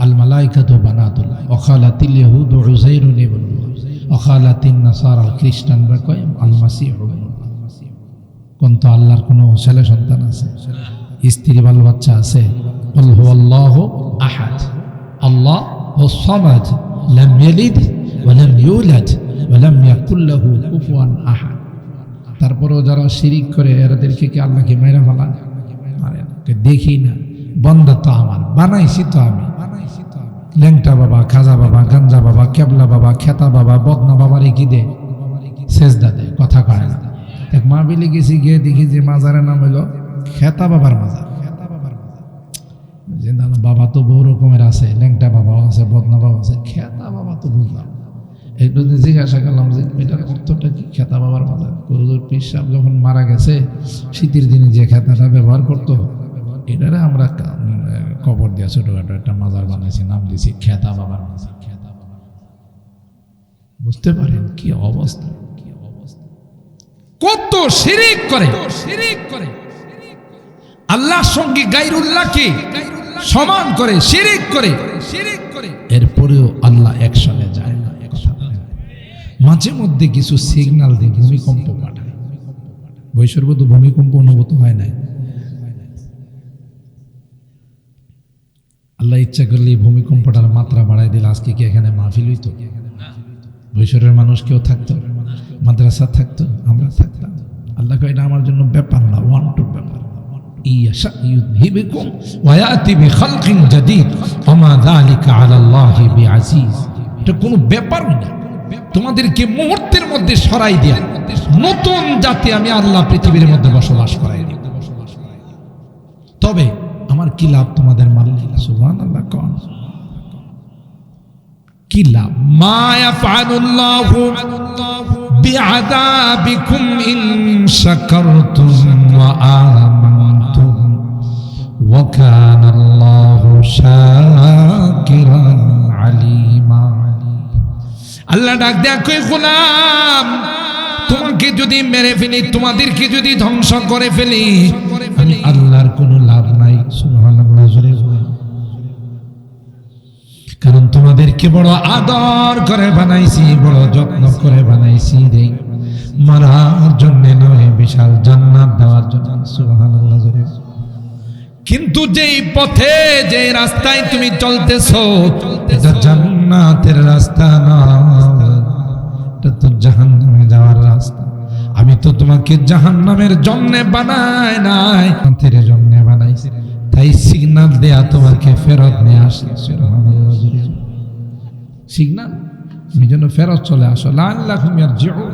Speaker 1: আল মালাইকাতু বানাতুল্লাহ ওয়া খালাতিল ইয়াহুদু উযাইরুন ইবনুল্লাহ ওয়া খালাতিন নাসারা, খ্রিস্টানরা কয় আল মাসীহু ইবনুল্লাহ। কোন তো আল্লাহর কোনো ছেলে সন্তান আছে, স্ত্রী বাল বাচ্চা আছে? কুল হুয়াল্লাহু আহাদ, আল্লাহ হুস সামাদ, লাম ইয়ালিদ ওয়া লাম ইউলাদ ওয়া লাম ইয়াকুল লাহু কুফুয়ান আহাদ। তারপরেও যারা শিরিক করে এদেরকে কি আল্লাহকে মাইরা ফেলা? মারে না, দেখি না, বন্দা তো আমার, বানাইছি তো আমি। ল্যাংটা বাবা, খাজা বাবা, গাঞ্জা বাবা, কেবলা বাবা, খেতা বাবা, বদনা বাবারে কি দে? সেজদা দে, কথা কয় না। এক মাহফিলে গেছি, গিয়ে দেখি যে মাজারের নাম হইল খেতা বাবার মাজার। বাবা তো বহু রকমের আছে, ল্যাংটা বাবা আছে, বদনা বাবা আছে, খেতা বাবা তো বুঝলাম। একটু জিজ্ঞাসা করলাম যে এটার অর্থটা কি, খেতা বাবার মাজার। হুজুর পীর সাহেব যখন মারা গেছে শীতের দিনে যে খেতাটা ব্যবহার করতো, এটারে আমরা কবর দিয়া ছোটখাটো একটা মাজার বানাইছি, নাম দিয়েছি খেতা বাবার মাজার। বুঝতে পারেন কি অবস্থা, কত শিরিক করে, আল্লাহর সঙ্গে গায়রুল্লাহকে সমান করে, শিরিক করে, এরপরেও আল্লাহ অ্যাকশনে যায় না। মাঝে মধ্যে কিছু সিগন্যাল দিয়ে ভূমিকম্প পাঠায়। বৈশ্বর্য তো ভূমিকম্প অনুভূত হয় নাই, আল্লাহ ইচ্ছা করলে ভূমিকম্পটার মাত্রা বাড়াই দিলে আজকে কি এখানে মাহফিল হইতো? বৈশ্বরের মানুষ কেউ থাকতো, মাদ্রাসা থাকতো, আমরা থাকতাম। আল্লাহ কয় এটা আমার জন্য ব্যাপার না, ওয়ান টু ব্যাপার। ইয়াশা ইউযহিবকুম ওয়া ইয়াতি বিখালকিন জাদীদ ওয়া মা যালিকা আলাল্লাহি বিআজিজ। এটা কোনো ব্যাপারই না, তোমাদেরকে মুহূর্তের মধ্যে সরাই দেয়া নতুন জাতি আমি আল্লাহ পৃথিবীর মধ্যে বসবাস করাই দিব। তবে আমার কি লাভ তোমাদের মারলে? সুবহানাল্লাহ, কোন কি লাভ? মা ইয়াফআলুল্লাহু বিআযাবিকুম ইন শাকারতুম ওয়া আমানতুম ওয়া কানাল্লাহু শাকিরান আলিমা। আল্লাহ ডাক দেয়া কই, গোলাম তোমাকে যদি মেরে ফেলি, তোমাদেরকে যদি ধ্বংস করে ফেলি, আমি আল্লাহর কোনো লাভ নাই। সুবহানাল্লাহ, জোরে বলেন। কারণ তোমাদেরকে বড় আদর করে বানাইছি, বড় যত্ন করে বানাইছি রে, মারার জন্য নয়, বিশাল জান্নাত দেওয়ার জন্য। সুবহানাল্লাহ, জোরে। কিন্তু যেই পথে, যে রাস্তায় তুমি চলতেছো, এটা জান্নাতের রাস্তা না, এটা তো জাহান্নামে যাওয়ার রাস্তা। আমি তো তোমাকে জাহান্নামের জন্য বানাই নাই, জান্নাতের জন্য বানাইছি। তাই সিগন্যাল দেয়া তোমাকে ফেরত নিয়ে আসে। সিগন্যাল, তুমি যেন ফেরত চলে আসো। লাআল্লাকুম ইয়ারজিউন,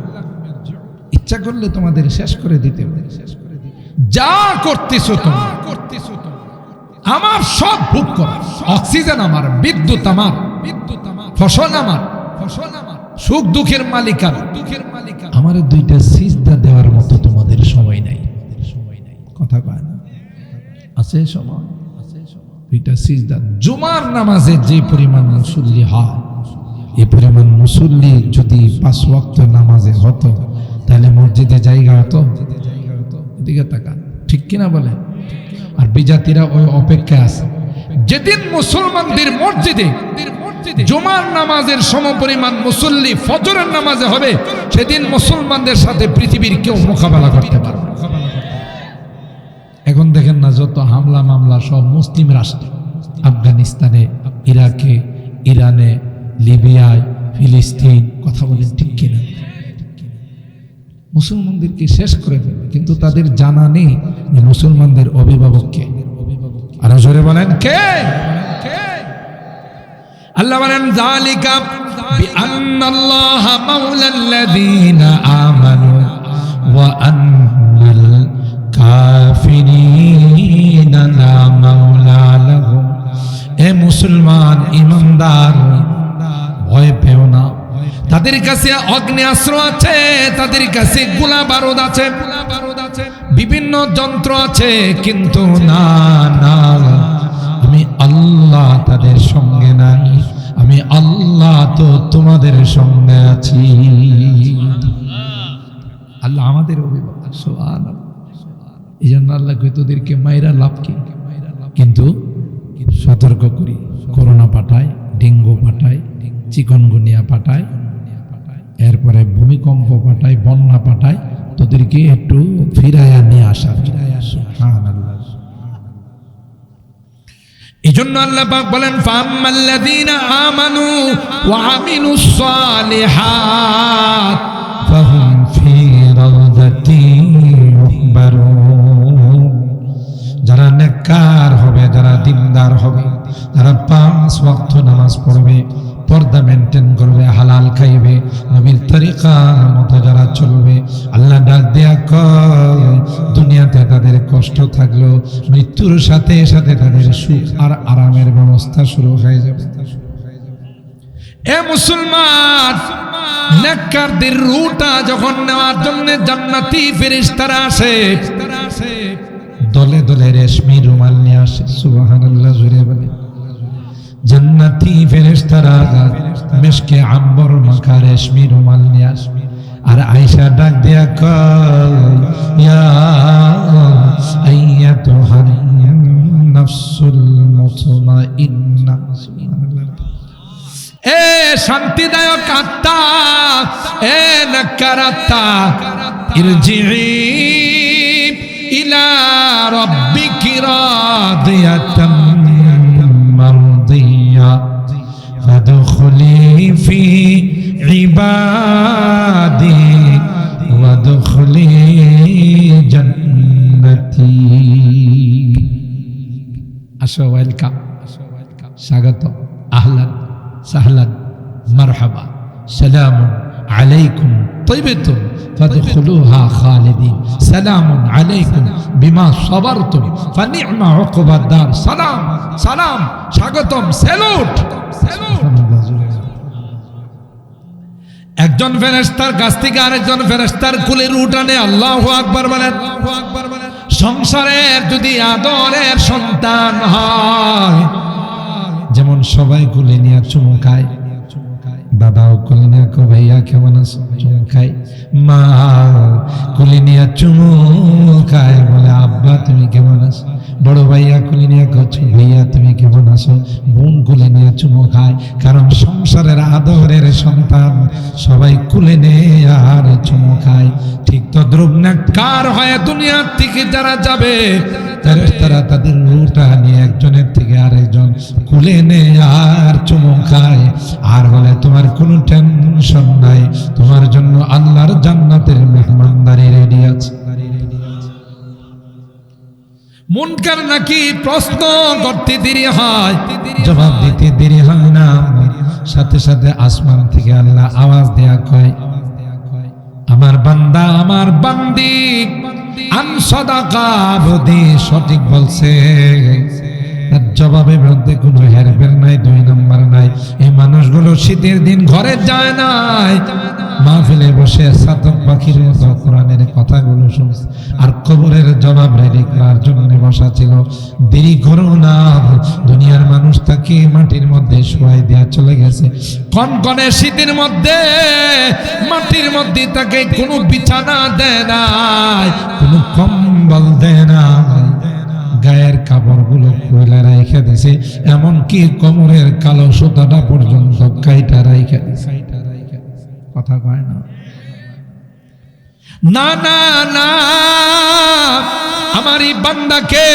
Speaker 1: ইচ্ছা করলে তোমাদের শেষ করে দিতে পারে। যা করতেছো তুমি, আমার সব ভোগ করো। অক্সিজেন আমার, বিদ্যুৎ আমার, ফসল আমার, সুখ দুঃখের মালিকার আমার। দুইটা সিজদা দেওয়ার মতো তোমাদের সময় নাই। কথা কয় না, আছে সময়? দুইটা সিজদা। জুমার নামাজে যে পরিমাণ মুসল্লি হয়, এই পরিমাণ মুসল্লি যদি 5 ওয়াক্ত নামাজে হতো, তাহলে মসজিদে জায়গা হতো? এদিকে তাকান, ঠিক কিনা বলে? আর বিজাতিরা ওই অপেক্ষায় আছে, যেদিন মুসলমানদের মসজিদে জুমার নামাজের সমপরিমাণ মুসল্লি ফজরের নামাজে হবে, সেদিন মুসলমানদের সাথে পৃথিবীর কেউ মোকাবেলা করতে পারবে না। এখন দেখেন না, যত হামলা মামলা সব মুসলিম রাষ্ট্রে, আফগানিস্তানে, ইরাকে, ইরানে, লিবিয়ায়, ফিলিস্তিন। কথা বলেন ঠিক কিনা? মুসলমানদেরকে শেষ করে ফেলে, কিন্তু তাদের জানা নেই যে মুসলমানদের অভিভাবক কে। আর জোরে বলেন কে? আল্লাহ বলেন, যালিকা বিআন্নাল্লাহা মাওলাল্লাযীনা আমানু ওয়া আন্নাল কাফিরিনা লা মাওলা লাহুম। এ মুসলমান ঈমানদার, ভয় পেও না। তাদের কাছে অগ্নেয়াস্ত্র আছে, তাদের কাছে গোলা বারুদ আছে, বিভিন্ন যন্ত্র আছে, কিন্তু না না, আমি আল্লাহ তাদের সঙ্গে নাই, আমি আল্লাহ তো তোমাদের সঙ্গে আছি। আল্লাহ আমাদের অভিভাবক। সুবহানাল্লাহ। এই জন্য আল্লাহ কই, তোদেরকে মাইরা লাভ কি? কিন্তু সতর্ক করি, করোনা পাঠায়, ডেঙ্গু পাঠায়, চিকনগুনিয়া পাঠায়, এরপরে ভূমিকম্প পাঠায়, বন্যা পাঠায়, তোদেরকে একটু ফিরাইয়া নিয়ে আসা। সুবহানাল্লাহ। এই জন্য আল্লাহ পাক বলেন, ফাআম্মাল্লাযীনা আমানু ওয়া আমিলুস সালিহাত ফাহুম ফি রাওদাতিন ইউহবারুন। যারা নেককার হবে, যারা দিনদার হবে, যারা 5 ওয়াক্ত নামাজ পড়বে, পর্দা মেনটেন করবে, হালাল খাইবে, নবীর তরিকার মতো যারা চলবে, আল্লাহ ডাক দেয়া কয়, দুনিয়াতে তাদের কষ্ট থাকলো, মৃত্যুর সাথে সাথে তাদের সুখ আর আরামের ব্যবস্থা শুরু হয়ে যাবে। এ মুসলমান, নেককারদের রূহটা যখন নেওয়ার জন্য জান্নাতি ফেরেশতারা আসে, দলে দলে রেশমি রুমাল নিয়ে আসে। সুবহানাল্লাহ, জোরে বলে। জান্নাতি ফেরেশতারা মিশকে আম্বর মাখা রেশমি রুমাল নিয়ে আসে। আর আয়েশা ডাক দিয়া কয়, ইয়া আইয়াতুহান নাফসুল মুতমাইন্নাহ। এ শান্তিদায়ক আত্মা, এ নেককার আত্মা, ইরজিই ইলা রাব্বিকি রাদিয়াতাম মারদিয়া ফাদখুলি ফি ইবাদি ওয়াদখুলি জান্নাতি। আসো, ওয়েলকাম, স্বাগত, আহলান সাহলান মারহাবা, সালামুন আলাইকুম তাইবাতুম ফাদখুলুহা খালিদিন, সালামুন আলাইকুম বিমা সাবারতুম ফানি'মা উকবাদ দার। সালাম, সালাম, স্বাগতম, স্যালুট। একজন ফেরেশতার কাছ থেকে আরেকজন ফেরেশতার কুলে উঠানে আল্লাহু আকবার বলেন। সংসারের যদি আদরের সন্তান হয়, যেমন সবাই কুলে নিয়ে চুমু খায়, দাদাও কুলে নিয়ে কো ভাইয়া কেমন আছো, চুমু খায়। মা কুলে নিয়ে চুমু খায়, বলে আব্বা তুমি কেমন আছো। বড় ভাইয়া কুলে নিয়ে কছো ভাইয়া তুমি কেমন আছো। বোন কুলে নিয়ে চুমু খায়, কারণ সংসারের আদরের সন্তান সবাই কুলে নিয়ে আর চুমু খায়। ঠিক তদ্রুপ নেককার হয়ে দুনিয়ার থেকে যারা যাবে, তারা তাদের রূহটা নিয়ে একজনের থেকে আরেকজন কুলে নেয় আর চুমু খায়, আর বলে তোমার কোনো টেনশন নাই, তোমার জন্য আল্লাহর জান্নাতের মেহমানদারি রেডি আছে। মুনকার নাকি প্রশ্ন করতে দেরি হয়, জবাব দিতে দেরি হয় না, সাথে সাথে আসমান থেকে আল্লাহ আওয়াজ দেয়া কয়, আমার বান্দা, আমার বান্দি আনসাদাকা বদি সঠিক বলছে। তার জবাবের মধ্যে কোনো হেরফের নাই, দুই নম্বর নাই। এই মানুষগুলো শীতের দিন ঘরে যায় নাই, মাহফিলে বসে সাতক পাখির মতো কোরআনের কথাগুলো শুনছে, আর কবরের জবাব রেডি করার জন্য বসা ছিল। দেরি করো না, দুনিয়ার মানুষ তাকে মাটির মধ্যে শোয়াই দেয়া চলে গেছে। কনকনে শীতের মধ্যে মাটির মধ্যে তাকে কোনো বিছানা দেয় নাই, কোনো কম্বল দেয় নাই, গায়ের কাপড়গুলো খুলে রাইখা দিছে, এমনকি কোমরের কালো সুতাটা পর্যন্ত কাইটা রাইখা দিছে। কথা কয় না, না না না, আমার এই বান্দাকে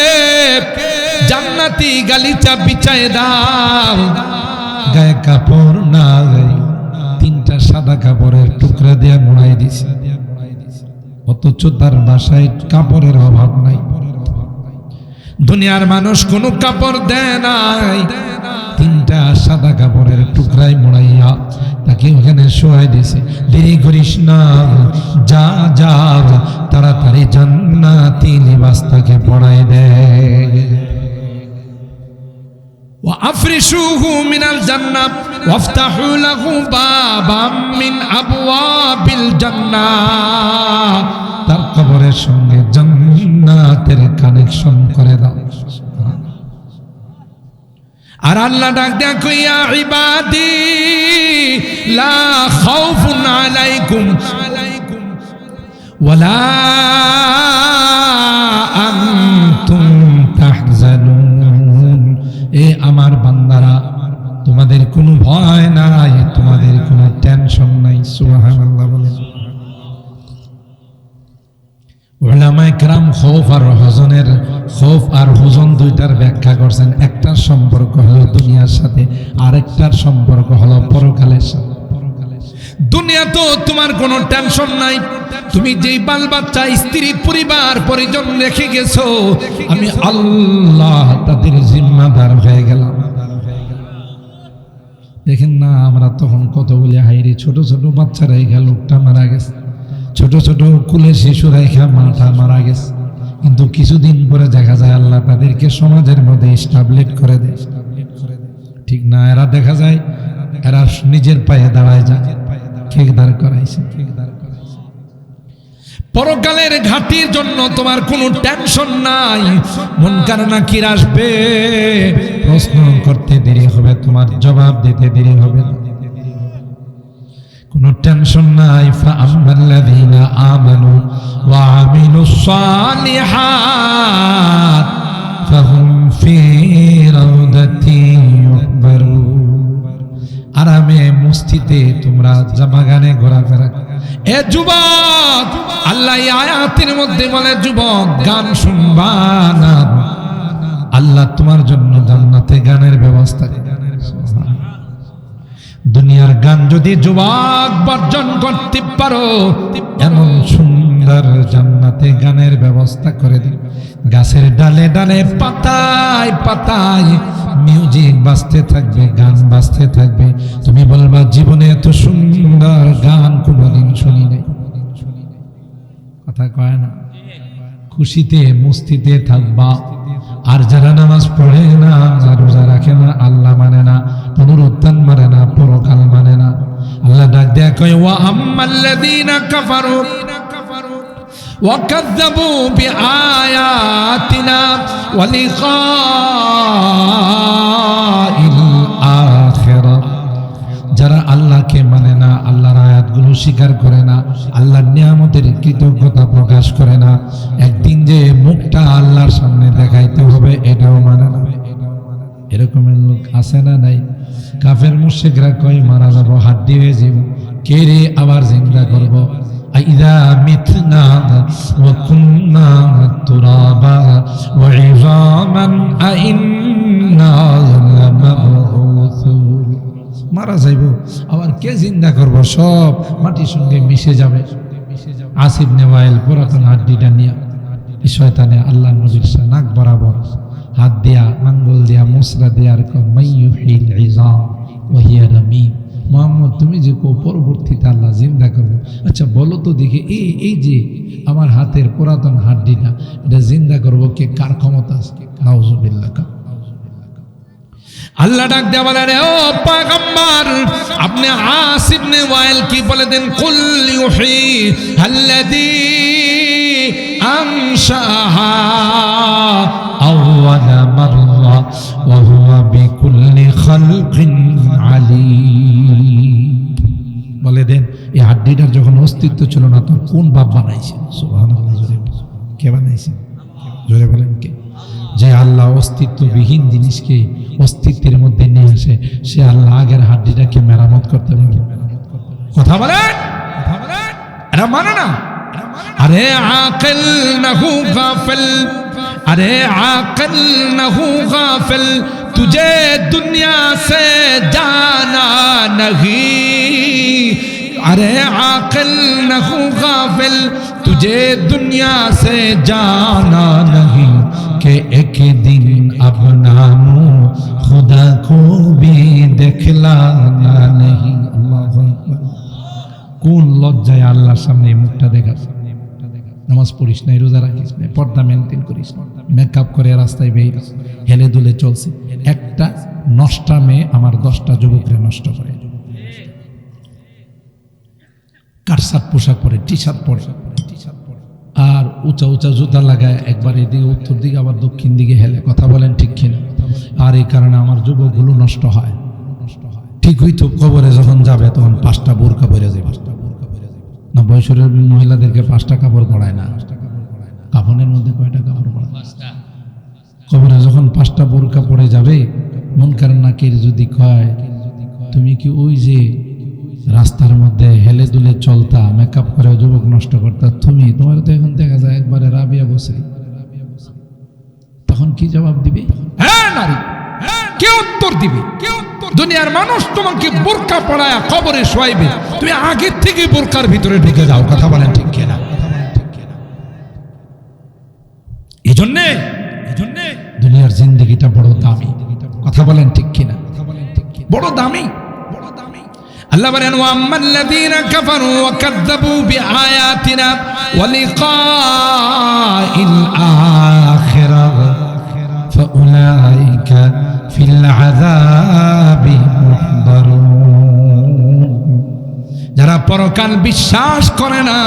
Speaker 1: জান্নাতি গালিচা বিছায় দাও। গায়ে কাপড় না, তিনটা সাদা কাপড়ের টুকরা দিয়ে মোড়াই দিছে, অথচ তার বাসায় কাপড়ের অভাব নাই। দুনিয়ার মানুষ কোনো কাপড় দেয় নাই, তিনটা সাদা কাপড়ের টুকরাই মোড়াইয়া তাকে ওখানে শোয়াই দিছে। দেরি করিস না, যা যা তাড়াতাড়ি জান্নাতি লিবাস তাকে পরাই দেয়। ওয়াফরিশুহু মিনাল জান্নাহ ওয়াফতাহু লাহু বাবাম মিন আবওয়াবিল জান্নাহ। তার কবরের সঙ্গে জান্নাতের কানেকশন করে দাও। আর আল্লাহ ডাক দেখো, ইয়া ইবাদি লা খাউফুন আলাইকুম ওয়ালা আনতুম তাহজানুন। এ আমার বান্দারা, তোমাদের কোনো ভয় নাই, তোমাদের কোনো টেনশন নাই। সুবহানাল্লাহ বলেন। উলামায়ে কেরাম খৌফ আর হুজনের, খৌফ আর হুজন দুইটার ব্যাখ্যা করছেন। একটার সম্পর্ক হলো দুনিয়ার সাথে, আরেকটার সম্পর্ক হলো পরকালের সাথে। দুনিয়া তো তোমার কোনো টেনশন নাই, তুমি যেই বাল বাচ্চা, স্ত্রী, পরিবার, পরিজন রেখে গেছো, আমি আল্লাহ তাদের জিম্মাদার হয়ে গেলাম। দেখেন না, আমরা তখন কতগুলি হাইরে ছোট ছোট বাচ্চারা এই লোকটা মারা গেছে, ছোট ছোট কুলের শিশুরা মাথা মারা গেছে, কিন্তু কিছুদিন পরে দেখা যায় আল্লাহ তাদেরকে সমাজের মধ্যে স্টাবলিশ করে দেয়। ঠিক না? এরা দেখা যায় এরা নিজের পায়ে দাঁড়ায় যায়, কে দাঁড় করাইছে? পরকালের ঘাটির জন্য তোমার কোনো টেনশন নাই। মুনকার নাকির আসবে, প্রশ্ন করতে দেরি হবে, তোমার জবাব দিতে দেরি হবে না, কোনো টেনশন নাই। ফাআম্মাল্লাযীনা আমানু ওয়া আমিলুস সালিহাত ফাহুম ফী রাউদাতিন ইউহবারুন। আরামে মসজিদে তোমরা জামাগানে ঘোরাফেরা। এ যুবক, আল্লাহ এই আয়াতের মধ্যে বলে, যুবক গান শুনবা না, আল্লাহ তোমার জন্য জান্নাতে গানের ব্যবস্থা করে। দুনিয়ার গান যদি যুবক বর্জন করতে পারো, এমন সুন্দর জান্নাতে গানের ব্যবস্থা করে দিন। গাছের ডালে ডালে পাতায় পাতায় মিউজিক বাজতে থাকবে, গান বাজতে থাকবে, তুমি বলবা জীবনে এত সুন্দর গান কোনোদিন শুনি নাই। কথা কয় না? খুশিতে মস্তিতে থাকবা। আর যারা নামাজ পড়ে না, রোজা রাখে না, আল্লাহ মানে না, পুনরুত্থান মানে না, পরকাল মানে না, আল্লাহ ডাক দেয়া কয়, ওয়া আম্মাল্লাযীনা কাফারু ওয়া কাযযাবু বিআয়াতিনা ওয়া লিকাইল আখিরাহ। যারা আল্লাহকে মানে না, আল্লাহর আয়াতগুলো স্বীকার করে না, আল্লাহর নিয়ামতের কৃতজ্ঞতা প্রকাশ করে না, একদিন যে মুখটা আল্লাহর সামনে দেখাইতে হবে এটাও মানে না, এরকমের লোক আছে না নাই? কাফের মুশরিকরা কয় মারা যাব, হাড্ডি হয়ে যাব, কে রে আবার জিন্দা করব? আইযা মিতনা ওয়া কুননা তুরাবা ওয়া ইযামান আইন্না লামাবউসুন। মারা যাইব, আবার কে জিন্দা করব? সব মাটির সঙ্গে মিশে যাবে। আসিফ নেওয়াইল পুরাতন হাড্ডিটা নিয়ে শয়তানে আল্লাহ নবীর নাক বরাবর হাত দিয়া, আঙ্গুল দিয়া, মুসরা দিয়া আর মাইয়ুহিল ইযাম ওয়া হিয়া রামীম। মুহাম্মদ, তুমি যে পরবর্তীতে আল্লাহ জিন্দা করবে, আচ্ছা বলো তো দেখি, এই যে আমার হাতের পুরাতন হাড্ডিটা, এটা জিন্দা করব কে? কার ক্ষমতা আছে? নাউজুবিল্লাহ। আল্লাহ ডাক দেয়া বলে, রে ও পয়গম্বর, আপনি আসিফ ইবনে ওয়াইল কি বলে দেন, কুল ইউহি আল্লাযী আনশাহা আওয়ালা মাররা ওয়া হুয়া বিকুল্লি খালকিন আলীম। বলে দেন, এই হাড্ডিটার যখন অস্তিত্ব ছিল না, তখন কোন বাপ বানাইছে? সুবহানাল্লাহ। কে বানাইছে? জোরে বলেন কে? যে আল্লাহ অস্তিত্ববিহীন জিনিসকে অস্তিত্বের মধ্যে নিয়ে আসে, সে আল্লাহ আগের হাড্ডিটাকে মেরামত করতে পারে। কথা বলেন, এরা মানে না। আরে আকিল নহু গাফিল, আরে আকিল নহু গাফিল, তুঝে দুনিয়া সে জানা নহি। अरे आकिल নহু गाफिल, तुझे दुनिया से जाना नहीं कि एक दिन अपना मुँह खुदा को भी दिखलाना नहीं। अल्लाहु আকবার। কোন লজ্জায় আল্লাহর সামনে মুখটা দেখা। নামাজ পড়িস নাই, রোজা রাখিস নাই, পর্দা মেনটেন করিস, মেকআপ করে রাস্তায় বেরিয়ে হেলে দুলে চলছে। একটা নষ্টা মেয়ে আমার 10টা যুবকরে নষ্ট করে। কাটসাট পোশাক পরে, টি শার্ট পরে, আর উঁচা উঁচা জুতা লাগায়, একবার এদিকে উত্তর দিকে আবার দক্ষিণ দিকে হেলে। কথা বলেন ঠিক কিনা? আর এই কারণে আমার যুবকগুলো নষ্ট হয়। ঠিক হইতো কবরে যখন যাবে তখন 5টা বোরকা পরে যাবে না। বয়সের মহিলাদেরকে 5টা কাপড় পরায় না। কাফনের মধ্যে কয়টা কাপড় পরায়? কবরে যখন 5টা বোরকা পরে যাবে, মুনকার নাকির যদি কয়, তুমি কি ওই যে রাস্তার মধ্যে হেলে দুলে চলতা, মেকআপ করে যুবক নষ্ট করতা, তোমার তো এখন দেখা যায় একবারে রাবিয়া বসে, তখন কি জবাব দিবে? হ্যাঁ নারী, কে উত্তর দিবে? দুনিয়ার মানুষ তোমাকে বোরকা পরায়া কবরে শোয়াইবে, তুমি আগে থেকে বোরকার ভিতরে ঢুকে যাও। কথা বলেন ঠিক কিনা? এই জন্যে দুনিয়ার জিন্দেগিটা বড় দামি। কথা বলেন ঠিক কিনা? বড় দামি। আল্লাহ বলেন, ওয়াম্মাল্লাযীনা কাফারু ওয়া কাযযাবু বিআয়াতিনা ওয়া লিকাইল আখিরাহ ফাউলাইকা ফিল আযাবি মুহদারুন। পরকাল বিশ্বাস করে না,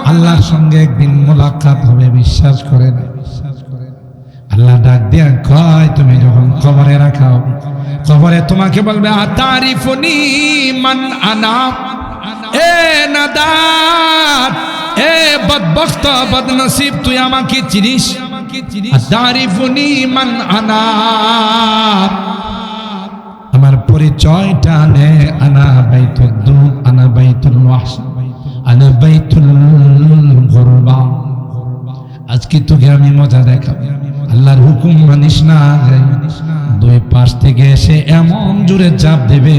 Speaker 1: আল্লাহর সঙ্গে একদিন মোলাকাত হবে বিশ্বাস করে না। আল্লাহ ডাক দিয়া কয়, তুমি যখন কবরে রাখাও, কবরে তোমাকে বলবে আতারিফুনি মান আনা, এ নাদাত, এ বদবখত বদনসিব, তুই আমাকে চিনিস? আতারিফুনি মান আনা, আমার পরিচয়টা নে। আনা বাইতুদ দুন, আনা বাইতুল ওয়াহশ, আনা বাইতুল গুরবা। আজকে তোকে আমি মজা দেখাবো। আল্লাহর হুকুম মানিস না, দুই পাশ থেকে এসে এমন জোরে চাপ দেবে,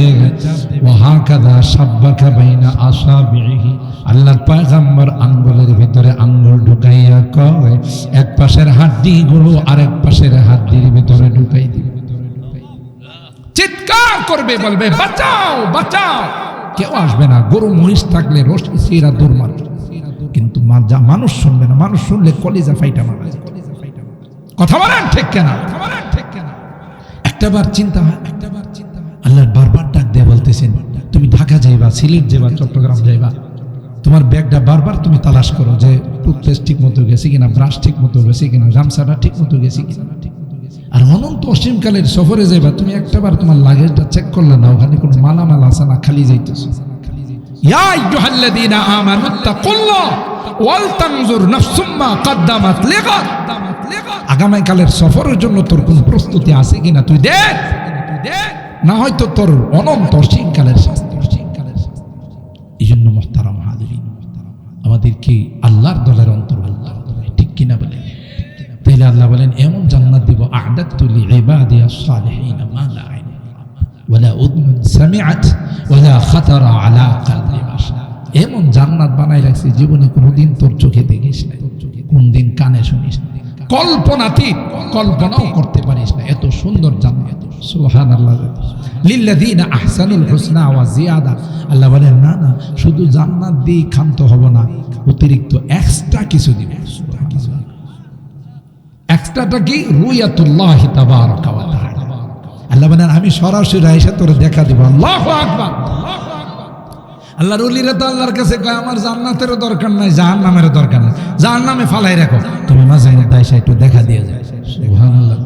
Speaker 1: ওয়াহাকাদা সাব্বাকা বাইনা আসাবিহি। আল্লাহর পয়গম্বর আঙ্গুলের ভিতরে আঙ্গুল ঢুকাইয়া কয়, এক পাশের হাড্ডি গুলো আরেক পাশের হাড্ডির ভিতরে ঢুকাই দিবে। চিৎকার করবে, বলবে বাঁচাও বাঁচাও। কেউ আসবে না। গরু মহিষ থাকলে রশি সিরা দৌড় মারবে, কিন্তু মানুষ শুনবে না। মানুষ শুনলে কলিজা ফাইটা মারা যায়। কথা বলেন ঠিক কেনা? একটাবার চিন্তা হয়, আল্লাহর বারবার ডাক দিয়ে বলতেছেন, তুমি ঢাকা যাইবা, সিলেট যাইবা, চট্টগ্রাম যাইবা, তোমার ব্যাগটা বারবার তুমি তালাশ করো যে টুথপেস্ট ঠিক মতো গেছে কিনা, ব্রাশ ঠিক মতো গেছে কিনা, গামছাটা ঠিক মতো গেছে কিনা। আর অনন্ত অসীমকালের সফরে যাইবা, তুমি একটাবার তোমার লাগেজটা চেক করলে না, ওখানে কোনো মালামাল আছে না, খালি যাইতেছে। ইয়া আইয়ুহাল্লাযীনা আমানুত্তাকুল্লাহ ওয়াল তানজুর নাফসুম মা কদ্দামাত লিগাদ। আগামীকালের সফরের জন্য তোর কোন প্রস্তুতি আছে কিনা তুই দেখ, না হয়তো তোর অনন্ত অসীমকালের শাস্তি। এই জন্য মুহতারাম হাজিরিন, আমাদেরকে আল্লাহর দলের অন্তর্ভুক্ত হতে হবে, ঠিক কিনা বলেন? তাইলে আল্লাহ বলেন এমন জান্নাত দিব, আ'দাতু লিইবাদিয়াস সালিহিন মা লা আইন ওয়ালা উযুন সামিআত ওয়ালা খাতারা আলা কলবি বাশার। এমন জান্নাত বানাই রাখছি, জীবনে কোনোদিন তোর চোখে দেখিস না, কোনদিন কানে শুনিস না, কল্পনাও করতে পারিস না। এত সুন্দর জান্নাত, সুবহানাল্লাহ। লিল্লাযীনা আহসানুল হুসনা ওয়া জিয়াদা। আল্লাহ বলেন না না, শুধু জান্নাত দিয়ে ক্ষান্ত হব না, অতিরিক্ত এক্সট্রা কিছু দিব। এক্সট্রাটা কি? রুয়াতুল্লাহি তাবারাকা ওয়া তাআলা। আল্লাহ বলেন আমি সরাসরি এসে তোর দেখা দিব। আল্লাহু আকবার। আল্লাহর ওলিরা তো আল্লাহর কাছে কয় আমার জান্নাতেরও দরকার নাই, জাহান্নামেরও দরকার নাই, জাহান্নামে ফালাই রাখো, তুমি মাঝে মধ্যে এসে একটু দেখা দিয়ে যায়। সুবহানাল্লাহ।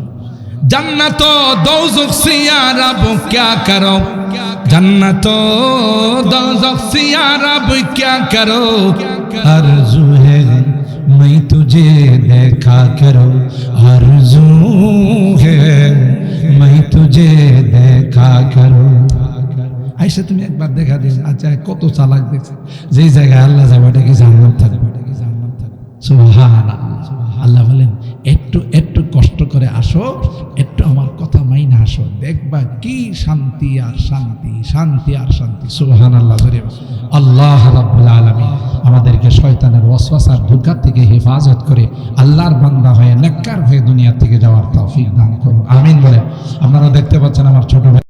Speaker 1: जन्नत दोज़ख से यार अब क्या करो, जन्नत दोज़ख से यार अब क्या करो, आरज़ू है मैं तुझे देखा करो, आरज़ू है मैं तुझे देखा करो। আইসা তুমি একবার দেখা দিও, আচ্ছা কত চালাক দেখছে, যেই জায়গায় আল্লাহ যাবে এটা কি জান্নাত থাকবে? সুবহানাল্লাহ। আল্লাহ বলেন একটু একটু কষ্ট করে আসো, একটু আমার কথা মাইনা আসো, দেখবা কি শান্তি আর শান্তি, শান্তি আর শান্তি। সুবহানাল্লাহ। আল্লাহ রাব্বুল আলামিন আমাদেরকে শয়তানের ওয়াসওয়াসার ধোঁকা থেকে হেফাজত করে আল্লাহর বান্দা হয়ে নেককার হয়ে দুনিয়া থেকে যাওয়ার তৌফিক দান করুন। আমিন বলে। আপনারা দেখতে পাচ্ছেন আমার ছোট ভাই